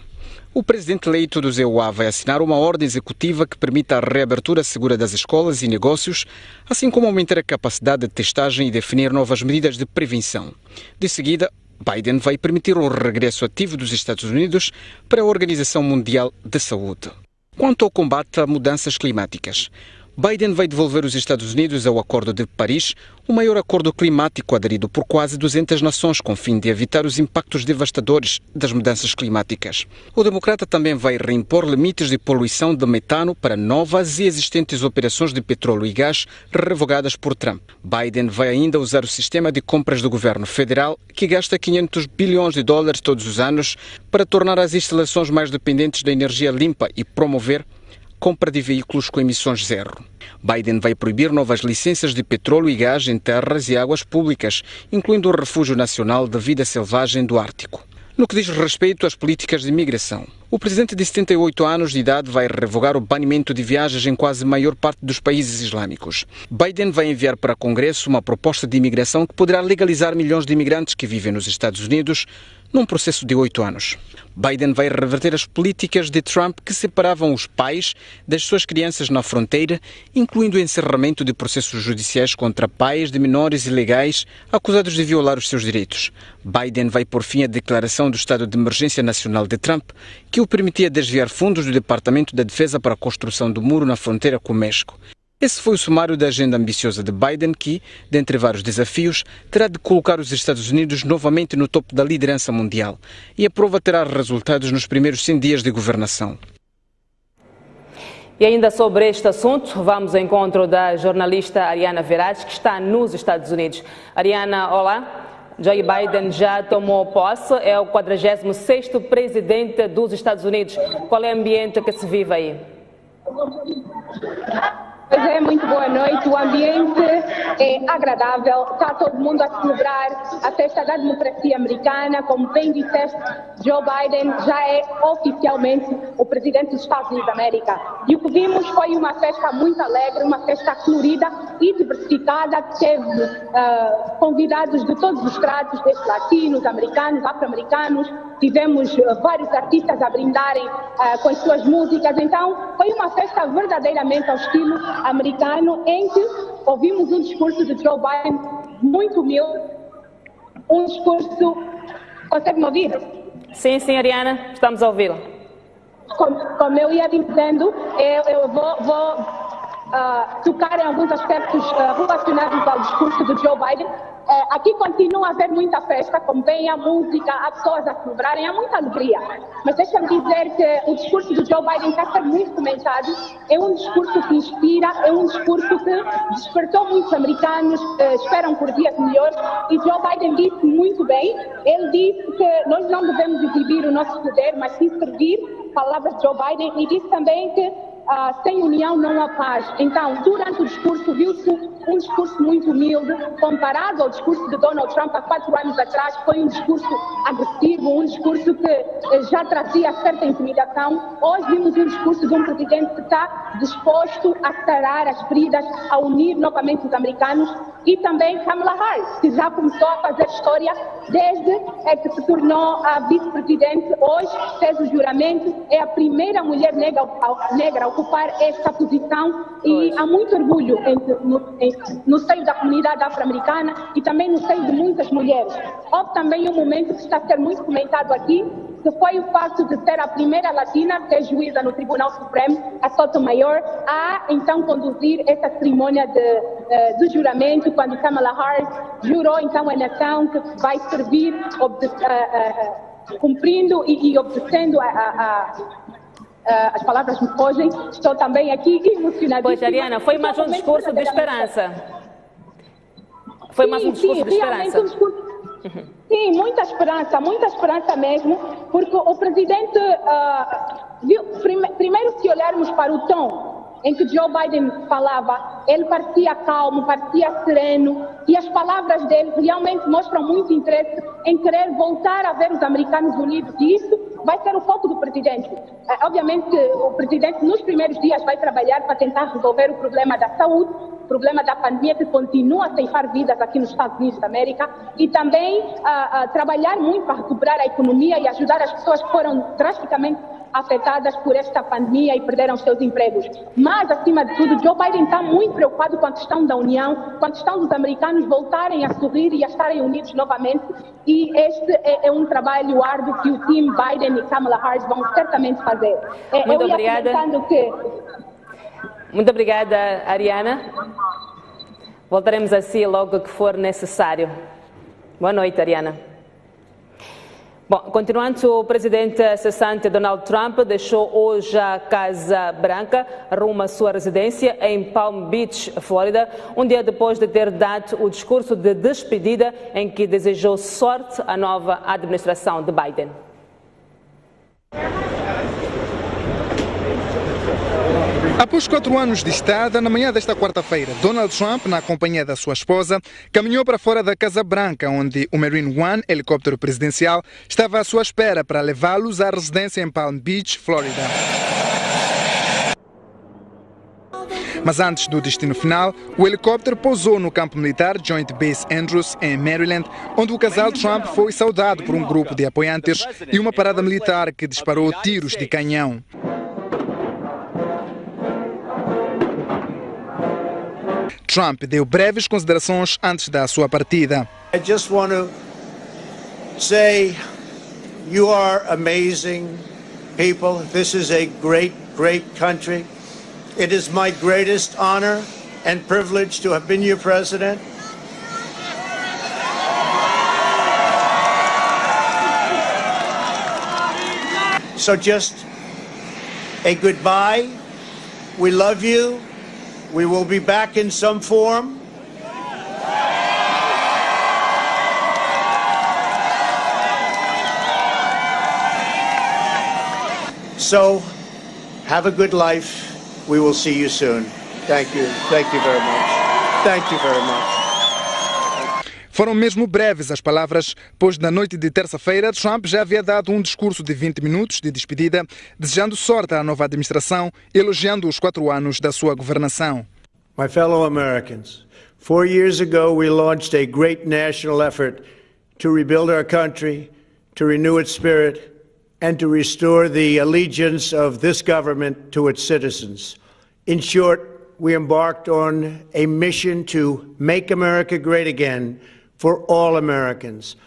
O presidente eleito do EUA vai assinar uma ordem executiva que permita a reabertura segura das escolas e negócios, assim como aumentar a capacidade de testagem e definir novas medidas de prevenção. De seguida, Biden vai permitir o regresso ativo dos Estados Unidos para a Organização Mundial de Saúde. Quanto ao combate a mudanças climáticas, Biden vai devolver os Estados Unidos ao Acordo de Paris, o maior acordo climático aderido por quase 200 nações com o fim de evitar os impactos devastadores das mudanças climáticas. O democrata também vai reimpor limites de poluição de metano para novas e existentes operações de petróleo e gás revogadas por Trump. Biden vai ainda usar o sistema de compras do governo federal, que gasta 500 bilhões de dólares todos os anos, para tornar as instalações mais dependentes da energia limpa e promover compra de veículos com emissões zero. Biden vai proibir novas licenças de petróleo e gás em terras e águas públicas, incluindo o Refúgio Nacional de Vida Selvagem do Ártico. No que diz respeito às políticas de imigração, o presidente de 78 anos de idade vai revogar o banimento de viagens em quase a maior parte dos países islâmicos. Biden vai enviar para o Congresso uma proposta de imigração que poderá legalizar milhões de imigrantes que vivem nos Estados Unidos num processo de 8 anos. Biden vai reverter as políticas de Trump que separavam os pais das suas crianças na fronteira, incluindo o encerramento de processos judiciais contra pais de menores ilegais acusados de violar os seus direitos. Biden vai pôr fim à declaração do estado de emergência nacional de Trump, que o permitia desviar fundos do Departamento da Defesa para a construção do muro na fronteira com o México. Esse foi o sumário da agenda ambiciosa de Biden que, dentre vários desafios, terá de colocar os Estados Unidos novamente no topo da liderança mundial. E a prova terá resultados nos primeiros 100 dias de governação. E ainda sobre este assunto, vamos ao encontro da jornalista Ariana Verades, que está nos Estados Unidos. Ariana, olá. Joe Biden já tomou posse, é o 46º presidente dos Estados Unidos. Qual é o ambiente que se vive aí? Pois é, muito boa noite. O ambiente é agradável, está todo mundo a celebrar a festa da democracia americana. Como bem disseste, Joe Biden já é oficialmente o presidente dos Estados Unidos da América. E o que vimos foi uma festa muito alegre, uma festa colorida e diversificada, que teve convidados de todos os estratos, desde latinos, americanos, afro-americanos. Tivemos vários artistas a brindarem com as suas músicas. Então, foi uma festa verdadeiramente ao estilo americano, em que ouvimos um discurso de Joe Biden muito humilde, um discurso... Consegue me ouvir? Sim, Ariana, estamos a ouvi-la. Como eu ia dizendo, eu vou tocar em alguns aspectos relacionados ao discurso do Joe Biden. Aqui continua a haver muita festa, como bem a música, há pessoas a celebrarem, há muita alegria. Mas deixa-me dizer que o discurso do Joe Biden está a ser muito comentado. É um discurso que inspira, é um discurso que despertou muitos americanos, esperam por dias melhores. E Joe Biden disse muito bem, ele disse que nós não devemos exibir o nosso poder, mas sim servir, palavras de Joe Biden, e disse também que sem união não há paz. Então, durante o discurso, viu-se um discurso muito humilde, comparado ao discurso de Donald Trump há 4 anos atrás, que foi um discurso agressivo, um discurso que já trazia certa intimidação. Hoje vimos um discurso de um presidente que está disposto a sarar as feridas, a unir novamente os americanos, e também Kamala Harris, que já começou a fazer história desde que se tornou a vice-presidente. Hoje fez o juramento, é a primeira mulher negra a ocupar esta posição, e há muito orgulho no seio da comunidade afro-americana e também no seio de muitas mulheres. Houve também um momento que está a ser muito comentado aqui, que foi o facto de ser a primeira latina que é juíza no Tribunal Supremo, a Sotomayor, a então conduzir essa cerimônia do juramento, quando Kamala Harris jurou então a nação que vai servir cumprindo e obedecendo as palavras me fogem. Estou também aqui emocionadíssima. Pois, Ariana, foi mais um discurso de esperança. Foi mais um discurso de esperança. Sim, muita esperança mesmo, porque o presidente viu, primeiro, se olharmos para o tom em que Joe Biden falava, ele parecia calmo, parecia sereno, e as palavras dele realmente mostram muito interesse em querer voltar a ver os americanos unidos, e isso vai ser o foco do presidente. Obviamente, o presidente nos primeiros dias vai trabalhar para tentar resolver o problema da saúde, o problema da pandemia, que continua a ceifar vidas aqui nos Estados Unidos da América, e também trabalhar muito para recuperar a economia e ajudar as pessoas que foram drasticamente afetadas por esta pandemia e perderam os seus empregos. Mas, acima de tudo, Joe Biden está muito preocupado com a questão da união, com a questão dos americanos voltarem a sorrir e a estarem unidos novamente, e este é um trabalho árduo que o time Biden e Kamala Harris vão certamente fazer. Muito obrigada. Muito obrigada, Ariana. Voltaremos assim logo que for necessário. Boa noite, Ariana. Bom, continuando, o presidente cessante Donald Trump deixou hoje a Casa Branca rumo à sua residência em Palm Beach, Flórida, um dia depois de ter dado o discurso de despedida em que desejou sorte à nova administração de Biden. Após 4 anos de estada, na manhã desta quarta-feira, Donald Trump, na companhia da sua esposa, caminhou para fora da Casa Branca, onde o Marine One, helicóptero presidencial, estava à sua espera para levá-los à residência em Palm Beach, Flórida. Mas antes do destino final, o helicóptero pousou no campo militar Joint Base Andrews, em Maryland, onde o casal Trump foi saudado por um grupo de apoiantes e uma parada militar que disparou tiros de canhão. Trump deu breves considerações antes da sua partida. I just want to say you are amazing people. This is a great, great country. It is my greatest honor and privilege to have been your president. So just a goodbye. We love you. We will be back in some form. So have a good life. We will see you soon. Thank you. Thank you very much. Thank you very much. Foram mesmo breves as palavras, pois na noite de terça-feira Trump já havia dado um discurso de 20 minutos de despedida, desejando sorte à nova administração, elogiando os 4 anos da sua governação. My fellow Americans, 4 years ago we launched a great national effort to rebuild our country, to renew its spirit, and to restore the allegiance of this government to its citizens. In short, we embarked on a mission to make America great again for all Americans.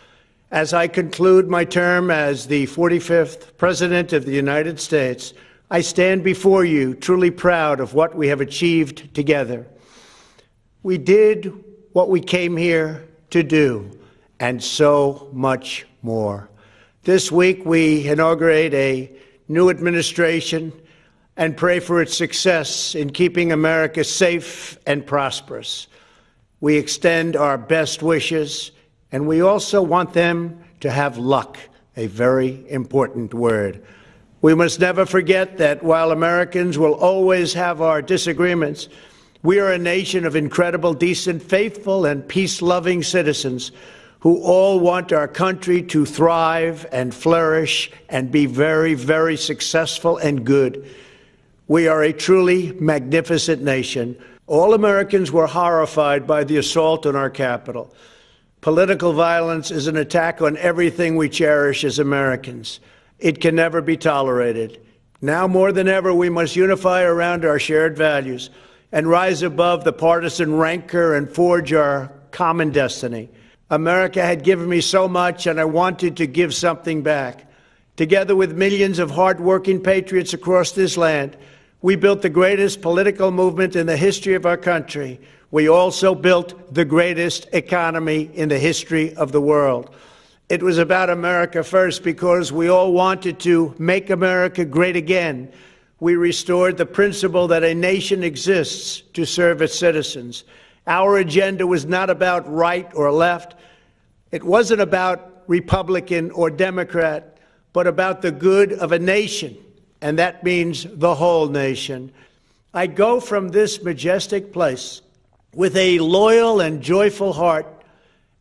As I conclude my term as the 45th President of the United States, I stand before you truly proud of what we have achieved together. We did what we came here to do, and so much more. This week we inaugurate a new administration and pray for its success in keeping America safe and prosperous. We extend our best wishes, and we also want them to have luck, a very important word. We must never forget that while Americans will always have our disagreements, we are a nation of incredible, decent, faithful, and peace-loving citizens who all want our country to thrive and flourish and be very, very successful and good. We are a truly magnificent nation. All Americans were horrified by the assault on our capital. Political violence is an attack on everything we cherish as Americans. It can never be tolerated. Now more than ever, we must unify around our shared values and rise above the partisan rancor and forge our common destiny. America had given me so much, and I wanted to give something back. Together with millions of hard-working patriots across this land, we built the greatest political movement in the history of our country. We also built the greatest economy in the history of the world. It was about America first because we all wanted to make America great again. We restored the principle that a nation exists to serve its citizens. Our agenda was not about right or left. It wasn't about Republican or Democrat, but about the good of a nation, and that means the whole nation. I go from this majestic place with a loyal and joyful heart,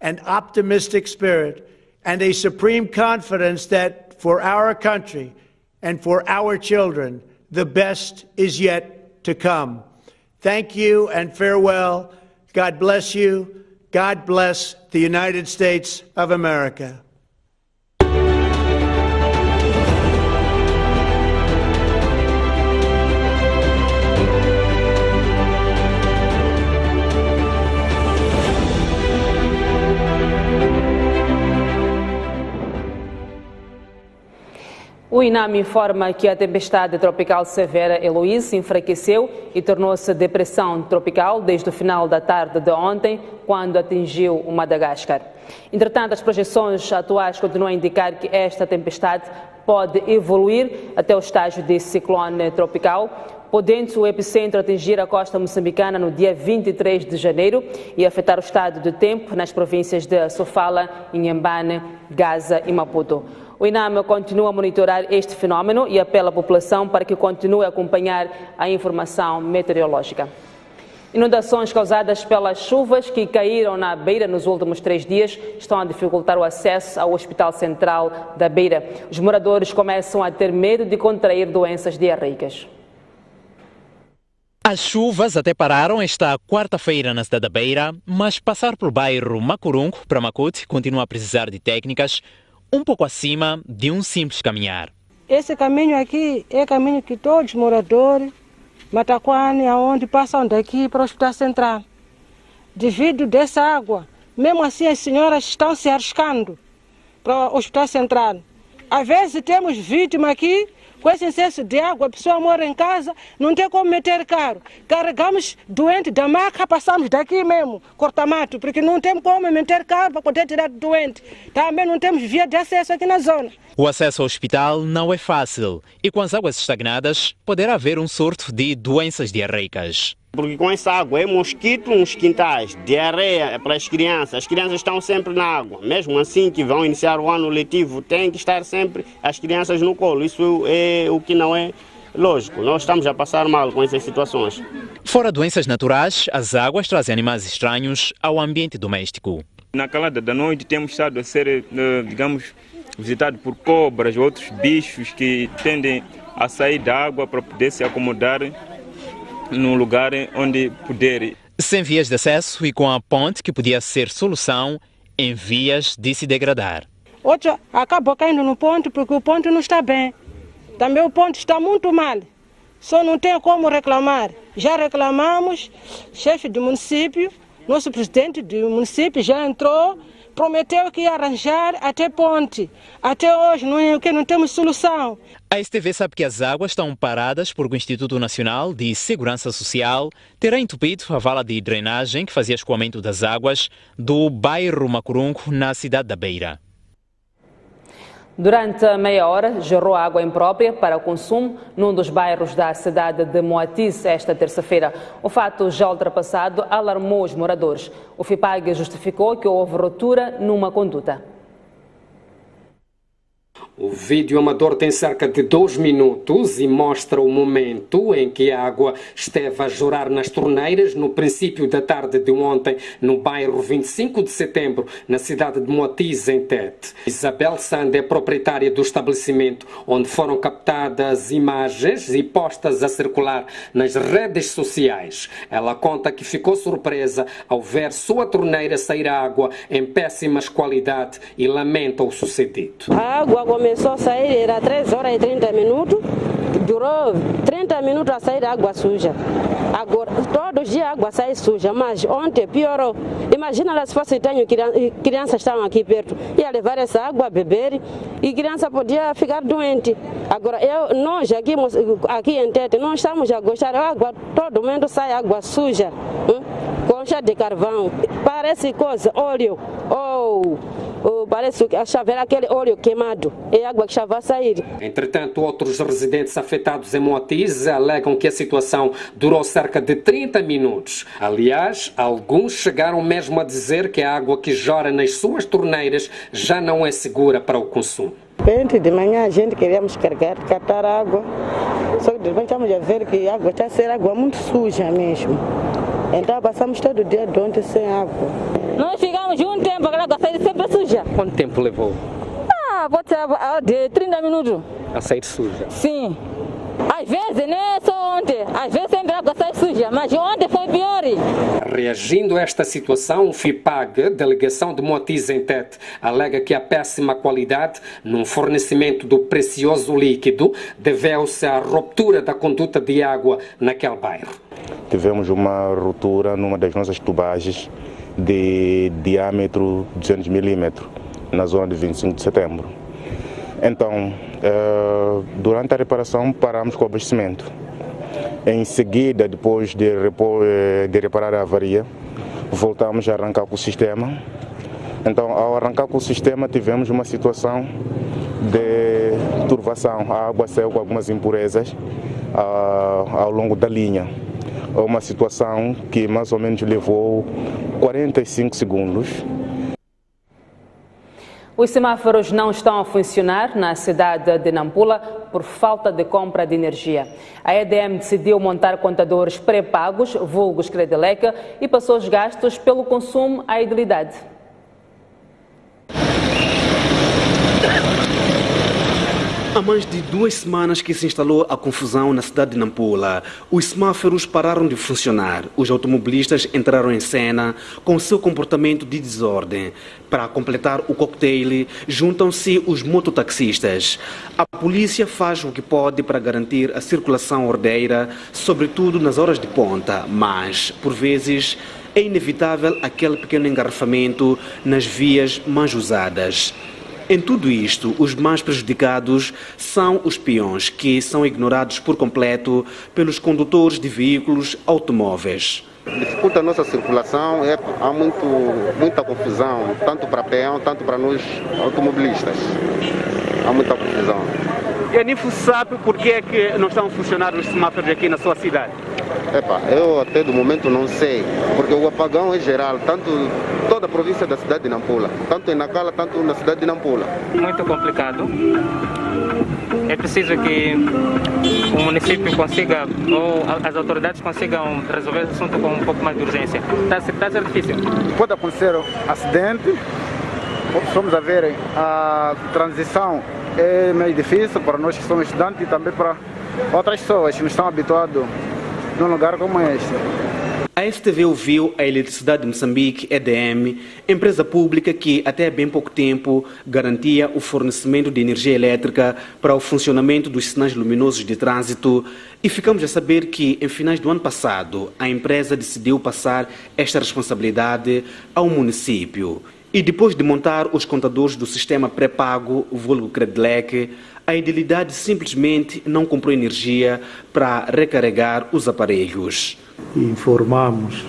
an optimistic spirit, and a supreme confidence that for our country and for our children, the best is yet to come. Thank you and farewell. God bless you. God bless the United States of America. O INAM informa que a tempestade tropical severa Eloise enfraqueceu e tornou-se depressão tropical desde o final da tarde de ontem, quando atingiu o Madagascar. Entretanto, as projeções atuais continuam a indicar que esta tempestade pode evoluir até o estágio de ciclone tropical, podendo o epicentro atingir a costa moçambicana no dia 23 de janeiro e afetar o estado do tempo nas províncias de Sofala, Inhambane, Gaza e Maputo. O INAM continua a monitorar este fenómeno e apela à população para que continue a acompanhar a informação meteorológica. Inundações causadas pelas chuvas que caíram na Beira nos últimos 3 dias estão a dificultar o acesso ao Hospital Central da Beira. Os moradores começam a ter medo de contrair doenças diarreicas. As chuvas até pararam esta quarta-feira na cidade da Beira, mas passar pelo bairro Macurungu para Macuti continua a precisar de técnicas um pouco acima de um simples caminhar. Esse caminho aqui é caminho que todos os moradores Mataquane, aonde passam daqui para o Hospital Central. Devido dessa água, mesmo assim as senhoras estão se arriscando para o Hospital Central. Às vezes temos vítima aqui, com esse excesso de água, a pessoa mora em casa, não tem como meter carro. Carregamos doente da maca, passamos daqui mesmo, corta-mato, porque não temos como meter carro para poder tirar doente. Também não temos via de acesso aqui na zona. O acesso ao hospital não é fácil e com as águas estagnadas poderá haver um surto de doenças diarreicas. Porque com essa água é mosquito nos quintais, diarreia para as crianças estão sempre na água. Mesmo assim que vão iniciar o ano letivo, tem que estar sempre as crianças no colo. Isso é o que não é lógico. Nós estamos a passar mal com essas situações. Fora doenças naturais, as águas trazem animais estranhos ao ambiente doméstico. Na calada da noite temos estado a ser, digamos, visitados por cobras, outros bichos que tendem a sair da água para poder se acomodar no lugar onde puder. Sem vias de acesso e com a ponte que podia ser solução em vias de se degradar. Outro acaba caindo no ponto porque o ponto não está bem. Também o ponto está muito mal. Só não tem como reclamar. Já reclamamos, chefe do município, nosso presidente do município já entrou, prometeu que ia arranjar até ponte. Até hoje não temos solução. A STV sabe que as águas estão paradas porque o Instituto Nacional de Segurança Social terá entupido a vala de drenagem que fazia escoamento das águas do bairro Macurungu, na cidade da Beira. Durante meia hora, jorrou água imprópria para o consumo num dos bairros da cidade de Moatize esta terça-feira. O fato já ultrapassado alarmou os moradores. O FIPAG justificou que houve ruptura numa conduta. O vídeo amador tem cerca de 2 minutos e mostra o momento em que a água esteve a jorrar nas torneiras no princípio da tarde de ontem no bairro 25 de setembro, na cidade de Moatize, em Tete. Isabel Sand é proprietária do estabelecimento onde foram captadas imagens e postas a circular nas redes sociais. Ela conta que ficou surpresa ao ver sua torneira sair água em péssimas qualidade e lamenta o sucedido. A água começou a sair, era 3 horas e 30 minutos, durou 30 minutos a sair água suja. Agora, todos os dias a água sai suja, mas ontem piorou. Imagina lá se fosse crianças estavam aqui perto, ia levar essa água a beber e criança podia ficar doente. Agora, nós aqui em Tete, não estamos a gostar da água, todo mundo sai água suja, concha de carvão, parece coisa, óleo, parece que era aquele óleo queimado, é água que já vai sair. Entretanto, outros residentes afetados em Moatize alegam que a situação durou cerca de 30 minutos. Aliás, alguns chegaram mesmo a dizer que a água que jorra nas suas torneiras já não é segura para o consumo. De manhã a gente queríamos catar água, só que de repente estamos a ver que a água está a ser água muito suja mesmo. Então passamos todo dia de ontem sem água. Nós ficamos um tempo, aquela água sai sempre suja. Quanto tempo levou? Pode ser de 30 minutos. A sair suja? Sim. Às vezes, não é só ontem, às vezes sempre a água sai suja, mas ontem foi pior. Reagindo a esta situação, o FIPAG, delegação de Moatize em Tete, alega que a péssima qualidade no fornecimento do precioso líquido deveu-se à ruptura da conduta de água naquele bairro. Tivemos uma ruptura numa das nossas tubagens de diâmetro 200 milímetros, na zona de 25 de setembro. Então, durante a reparação, paramos com o abastecimento. Em seguida, depois de reparar a avaria, voltamos a arrancar com o sistema. Então, ao arrancar com o sistema, tivemos uma situação de turvação. A água saiu com algumas impurezas ao longo da linha. Uma situação que mais ou menos levou 45 segundos. Os semáforos não estão a funcionar na cidade de Nampula por falta de compra de energia. A EDM decidiu montar contadores pré-pagos, vulgos Credeleca, e passou os gastos pelo consumo à idilidade. Há mais de 2 semanas que se instalou a confusão na cidade de Nampula. Os semáforos pararam de funcionar. Os automobilistas entraram em cena com seu comportamento de desordem. Para completar o cocktail, juntam-se os mototaxistas. A polícia faz o que pode para garantir a circulação ordeira, sobretudo nas horas de ponta, mas, por vezes, é inevitável aquele pequeno engarrafamento nas vias mais usadas. Em tudo isto, os mais prejudicados são os peões, que são ignorados por completo pelos condutores de veículos automóveis. Dificulta a nossa circulação, há muita confusão, tanto para peão, tanto para nós automobilistas. Há muita confusão. E a NIFO sabe por que é que não estão a funcionar os semáforos aqui na sua cidade? Eu até do momento não sei, porque o apagão é geral, toda a província da cidade de Nampula, tanto em Nacala, tanto na cidade de Nampula. Muito complicado. É preciso que o município consiga, ou as autoridades consigam resolver o assunto com um pouco mais de urgência. Está a ser difícil. Pode acontecer acidente, vamos a ver, a transição é meio difícil para nós que somos estudantes e também para outras pessoas que não estão habituadas num lugar como este. A STV ouviu a Eletricidade de Moçambique, EDM, empresa pública que até há bem pouco tempo garantia o fornecimento de energia elétrica para o funcionamento dos sinais luminosos de trânsito, e ficamos a saber que, em finais do ano passado, a empresa decidiu passar esta responsabilidade ao município. E depois de montar os contadores do sistema pré-pago, vulgo Credlec, a idilidade simplesmente não comprou energia para recarregar os aparelhos. Informamos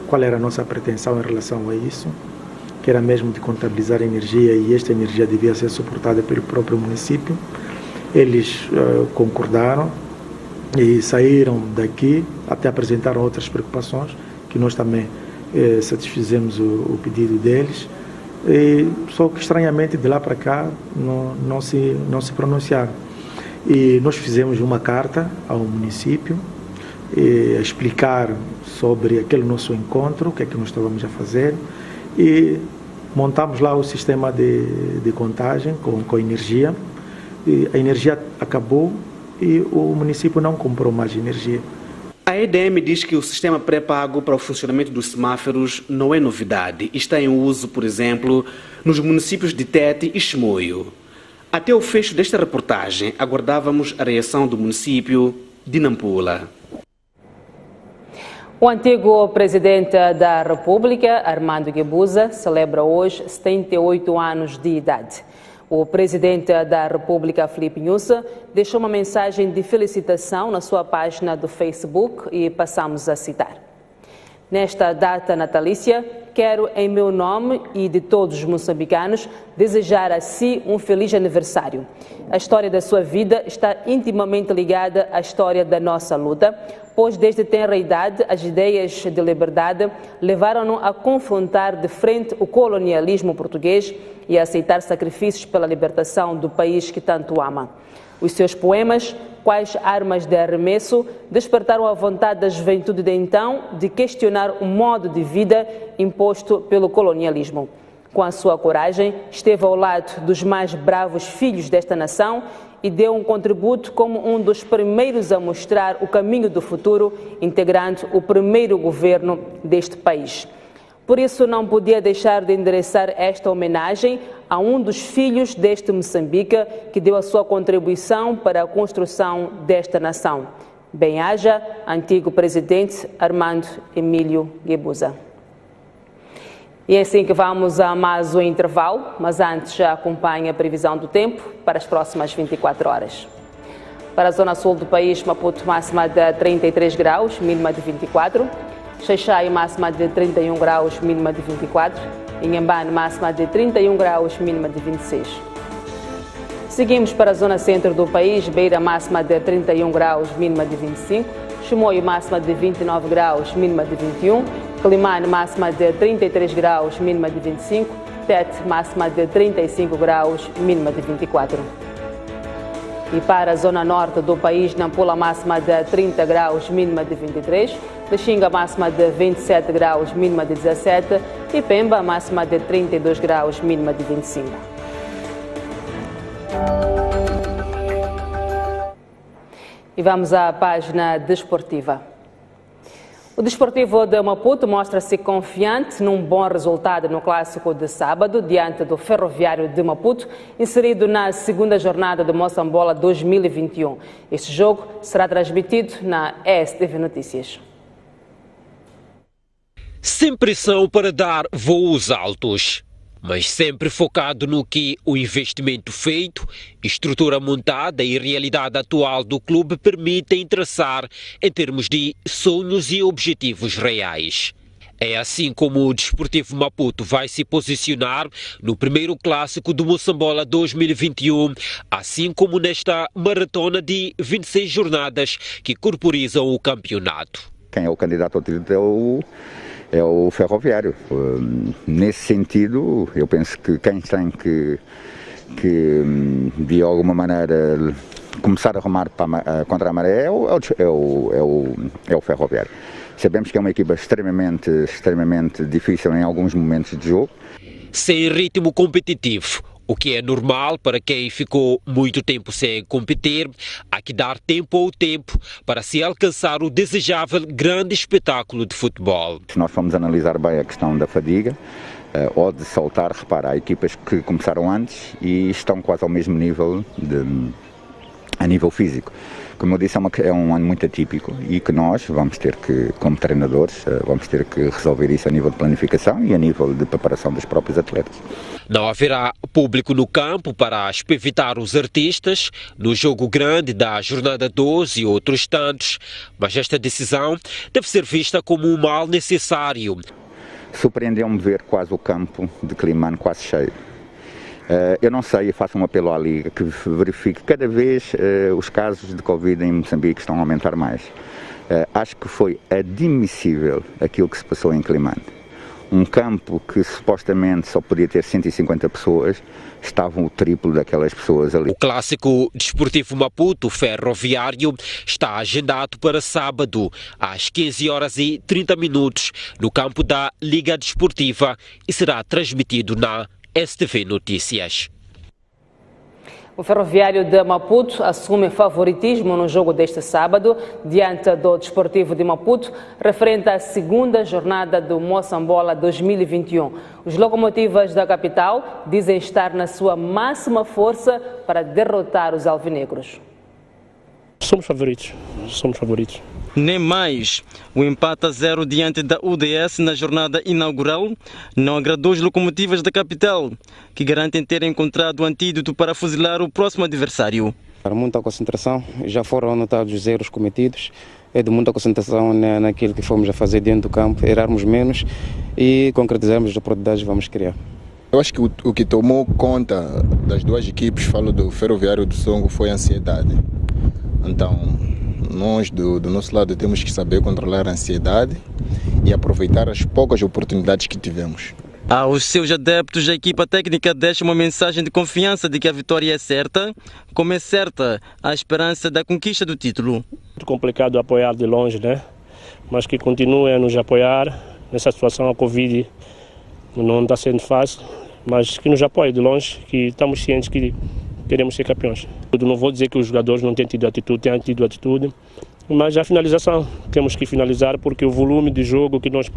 qual era a nossa pretensão em relação a isso, que era mesmo de contabilizar a energia, e esta energia devia ser suportada pelo próprio município. Eles concordaram e saíram daqui, até apresentaram outras preocupações, que nós também satisfizemos o pedido deles, só que estranhamente de lá para cá não se pronunciaram. E nós fizemos uma carta ao município a explicar sobre aquele nosso encontro, o que é que nós estávamos a fazer, e montamos lá o sistema de contagem com energia. E a energia acabou e o município não comprou mais energia. A EDM diz que o sistema pré-pago para o funcionamento dos semáforos não é novidade. Está em uso, por exemplo, nos municípios de Tete e Chimoio. Até o fecho desta reportagem, aguardávamos a reação do município de Nampula. O antigo presidente da República, Armando Guebuza, celebra hoje 78 anos de idade. O presidente da República, Filipe Nyusi, deixou uma mensagem de felicitação na sua página do Facebook e passamos a citar. Nesta data natalícia, quero, em meu nome e de todos os moçambicanos, desejar a si um feliz aniversário. A história da sua vida está intimamente ligada à história da nossa luta, pois desde tenra idade as ideias de liberdade levaram-no a confrontar de frente o colonialismo português e a aceitar sacrifícios pela libertação do país que tanto ama. Os seus poemas, quais armas de arremesso, despertaram a vontade da juventude de então de questionar o modo de vida imposto pelo colonialismo. Com a sua coragem, esteve ao lado dos mais bravos filhos desta nação e deu um contributo como um dos primeiros a mostrar o caminho do futuro, integrando o primeiro governo deste país. Por isso, não podia deixar de endereçar esta homenagem a um dos filhos deste Moçambique que deu a sua contribuição para a construção desta nação. Bem-haja, antigo presidente Armando Emílio Guebuza. E é assim que vamos a mais um intervalo, mas antes já acompanhe a previsão do tempo para as próximas 24 horas. Para a zona sul do país, Maputo máxima de 33 graus, mínima de 24. Xaixai máxima de 31 graus, mínima de 24. Inhambane máxima de 31 graus, mínima de 26. Seguimos para a zona centro do país, Beira máxima de 31 graus, mínima de 25. Chimoio máxima de 29 graus, mínima de 21. Quelimane, máxima de 33 graus, mínima de 25. Tete, máxima de 35 graus, mínima de 24. E para a zona norte do país, Nampula, máxima de 30 graus, mínima de 23. Lixinga, máxima de 27 graus, mínima de 17. E Pemba, máxima de 32 graus, mínima de 25. E vamos à página desportiva. O Desportivo de Maputo mostra-se confiante num bom resultado no clássico de sábado, diante do Ferroviário de Maputo, inserido na segunda jornada do Moçambola 2021. Este jogo será transmitido na ESTV Notícias. Sem pressão para dar voos altos, mas sempre focado no que o investimento feito, estrutura montada e realidade atual do clube permitem traçar em termos de sonhos e objetivos reais. É assim como o Desportivo Maputo vai se posicionar no primeiro clássico do Moçambola 2021, assim como nesta maratona de 26 jornadas que corporizam o campeonato. Quem é o candidato ao título é o Ferroviário. Nesse sentido, eu penso que quem tem que de alguma maneira começar a remar contra a maré é o Ferroviário. Sabemos que é uma equipa extremamente difícil em alguns momentos de jogo. Sem ritmo competitivo, o que é normal para quem ficou muito tempo sem competir, há que dar tempo ao tempo para se alcançar o desejável grande espetáculo de futebol. Se nós formos analisar bem a questão da fadiga, ou de saltar, repara, há equipas que começaram antes e estão quase ao mesmo nível a nível físico. Como eu disse, é um ano muito atípico e que nós vamos ter que, como treinadores, vamos ter que resolver isso a nível de planificação e a nível de preparação dos próprios atletas. Não haverá público no campo para espevitar os artistas no jogo grande da jornada 12 e outros tantos, mas esta decisão deve ser vista como um mal necessário. Surpreendeu-me ver quase o campo de Quelimane quase cheio. Eu não sei, eu faço um apelo à Liga que verifique cada vez os casos de Covid em Moçambique estão a aumentar mais. Acho que foi admissível aquilo que se passou em Quelimane. Um campo que supostamente só podia ter 150 pessoas, estavam o triplo daquelas pessoas ali. O clássico Desportivo Maputo Ferroviário está agendado para sábado, às 15h30, no campo da Liga Desportiva e será transmitido na STV Notícias. O Ferroviário de Maputo assume favoritismo no jogo deste sábado, diante do Desportivo de Maputo, referente à segunda jornada do Moçambola 2021. Os locomotivas da capital dizem estar na sua máxima força para derrotar os alvinegros. Somos favoritos. Nem mais. O empate a 0 diante da UDS na jornada inaugural não agradou as locomotivas da capital, que garantem ter encontrado o antídoto para fuzilar o próximo adversário. Muita concentração, já foram anotados os erros cometidos, é de muita concentração naquilo que fomos a fazer dentro do campo, errarmos menos e concretizarmos as oportunidades que vamos criar. Eu acho que o que tomou conta das duas equipes, falo do Ferroviário do Songo, foi a ansiedade. Então, nós do nosso lado temos que saber controlar a ansiedade e aproveitar as poucas oportunidades que tivemos. Aos seus adeptos, a equipa técnica deixa uma mensagem de confiança de que a vitória é certa, como é certa a esperança da conquista do título. Muito complicado apoiar de longe, né? Mas que continuem a nos apoiar. Nessa situação a Covid não está sendo fácil, mas que nos apoiem de longe, que estamos cientes que queremos ser campeões. Eu não vou dizer que os jogadores não têm tido atitude, mas a finalização, temos que finalizar porque o volume de jogo que nós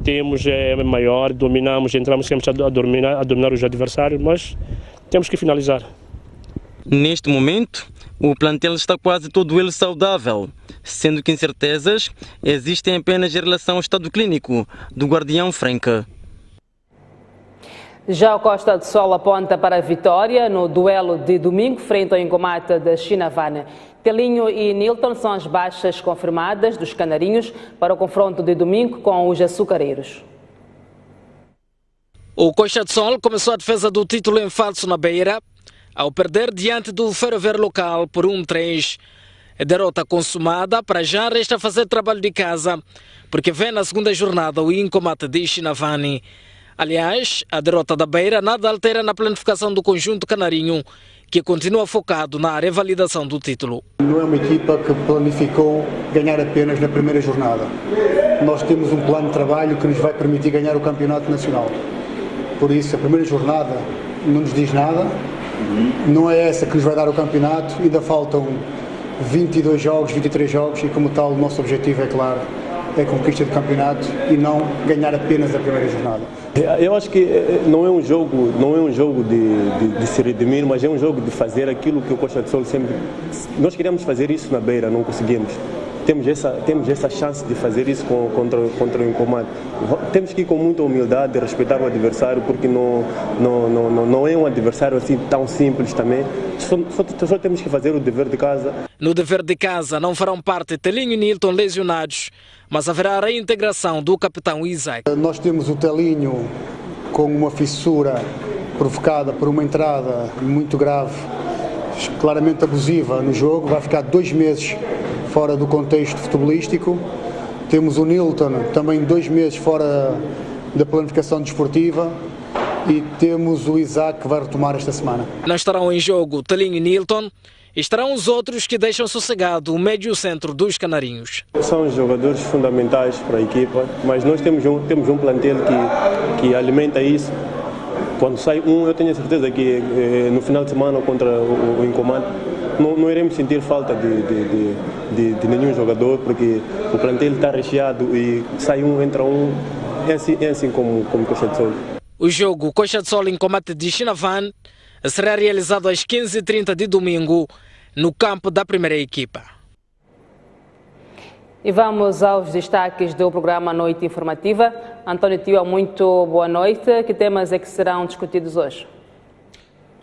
temos é maior, entramos sempre a dominar os adversários, mas temos que finalizar. Neste momento, o plantel está quase todo ele saudável, sendo que incertezas existem apenas em relação ao estado clínico do guardião Franca. Já o Costa do Sol aponta para a vitória no duelo de domingo frente ao Engomata de Chinavane. Telinho e Nilton são as baixas confirmadas dos canarinhos para o confronto de domingo com os açucareiros. O Costa do Sol começou a defesa do título em falso na Beira, ao perder diante do Ferroviário local por 1-3 A derrota consumada, para já resta fazer trabalho de casa, porque vem na segunda jornada o Incomate de Chinavani. Aliás, a derrota da Beira nada altera na planificação do conjunto canarinho, que continua focado na revalidação do título. Não é uma equipa que planificou ganhar apenas na primeira jornada. Nós temos um plano de trabalho que nos vai permitir ganhar o campeonato nacional. Por isso, a primeira jornada não nos diz nada, não é essa que nos vai dar o campeonato, ainda faltam 22 jogos, 23 jogos e como tal o nosso objetivo é claro, é a conquista do campeonato e não ganhar apenas a primeira jornada. Eu acho que não é um jogo de se redimir, mas é um jogo de fazer aquilo que o Costa do Sol sempre... Nós queríamos fazer isso na Beira, não conseguimos. Temos essa chance de fazer isso contra o Incomate. Temos que ir com muita humildade, respeitar o adversário, porque não é um adversário assim tão simples também. Só temos que fazer o dever de casa. No dever de casa não farão parte Telinho e Nilton lesionados, mas haverá a reintegração do capitão Isaac. Nós temos o Telinho com uma fissura provocada por uma entrada muito grave, claramente abusiva no jogo, vai ficar 2 meses fora do contexto futebolístico. Temos o Nilton também 2 meses fora da planificação desportiva e temos o Isaac que vai retomar esta semana. Não estarão em jogo Telinho e Nilton, estarão os outros que deixam sossegado o médio centro dos canarinhos. São jogadores fundamentais para a equipa, mas nós temos um plantel que alimenta isso. Quando sai um, eu tenho certeza que no final de semana contra o Incomate não iremos sentir falta de nenhum jogador, porque o plantel está recheado e sai um, entra um, é assim como Costa do Sol. O jogo Costa do Sol Incomate de Chinavani será realizado às 15h30 de domingo no campo da primeira equipa. E vamos aos destaques do programa Noite Informativa. António Tia, muito boa noite. Que temas é que serão discutidos hoje?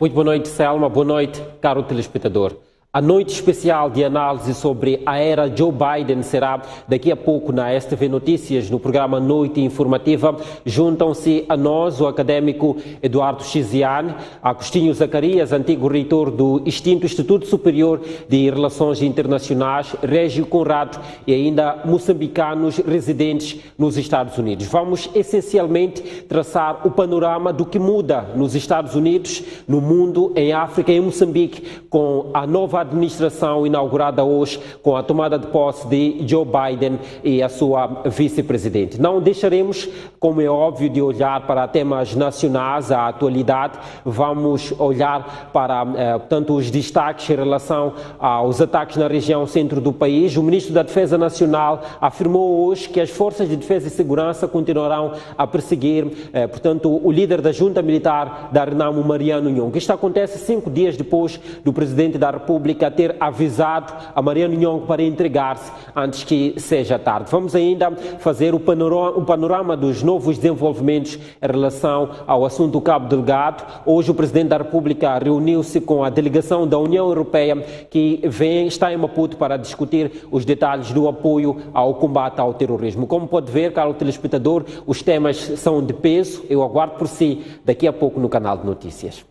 Muito boa noite, Selma. Boa noite, caro telespectador. A noite especial de análise sobre a era Joe Biden será daqui a pouco na STV Notícias, no programa Noite Informativa. Juntam-se a nós o académico Eduardo Chiziane, Agostinho Zacarias, antigo reitor do extinto Instituto Superior de Relações Internacionais, Régio Conrado, e ainda moçambicanos residentes nos Estados Unidos. Vamos essencialmente traçar o panorama do que muda nos Estados Unidos, no mundo, em África e em Moçambique, com a nova administração inaugurada hoje com a tomada de posse de Joe Biden e a sua vice-presidente. Não deixaremos, como é óbvio, de olhar para temas nacionais, a atualidade. Vamos olhar para, portanto, os destaques em relação aos ataques na região centro do país. O ministro da Defesa Nacional afirmou hoje que as forças de defesa e segurança continuarão a perseguir, portanto, o líder da junta militar da Renamo, Mariano Nhongo. Isto acontece 5 dias depois do presidente da República a ter avisado a Mariano Nhongo para entregar-se antes que seja tarde. Vamos ainda fazer o panorama dos novos desenvolvimentos em relação ao assunto do Cabo Delgado. Hoje o Presidente da República reuniu-se com a delegação da União Europeia que está em Maputo para discutir os detalhes do apoio ao combate ao terrorismo. Como pode ver, caro telespectador, os temas são de peso. Eu aguardo por si daqui a pouco no canal de notícias.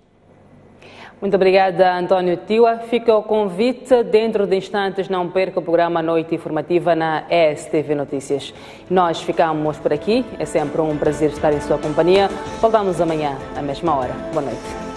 Muito obrigada, António Tia. Fica o convite. Dentro de instantes, não perca o programa Noite Informativa na STV Notícias. Nós ficamos por aqui. É sempre um prazer estar em sua companhia. Voltamos amanhã, à mesma hora. Boa noite.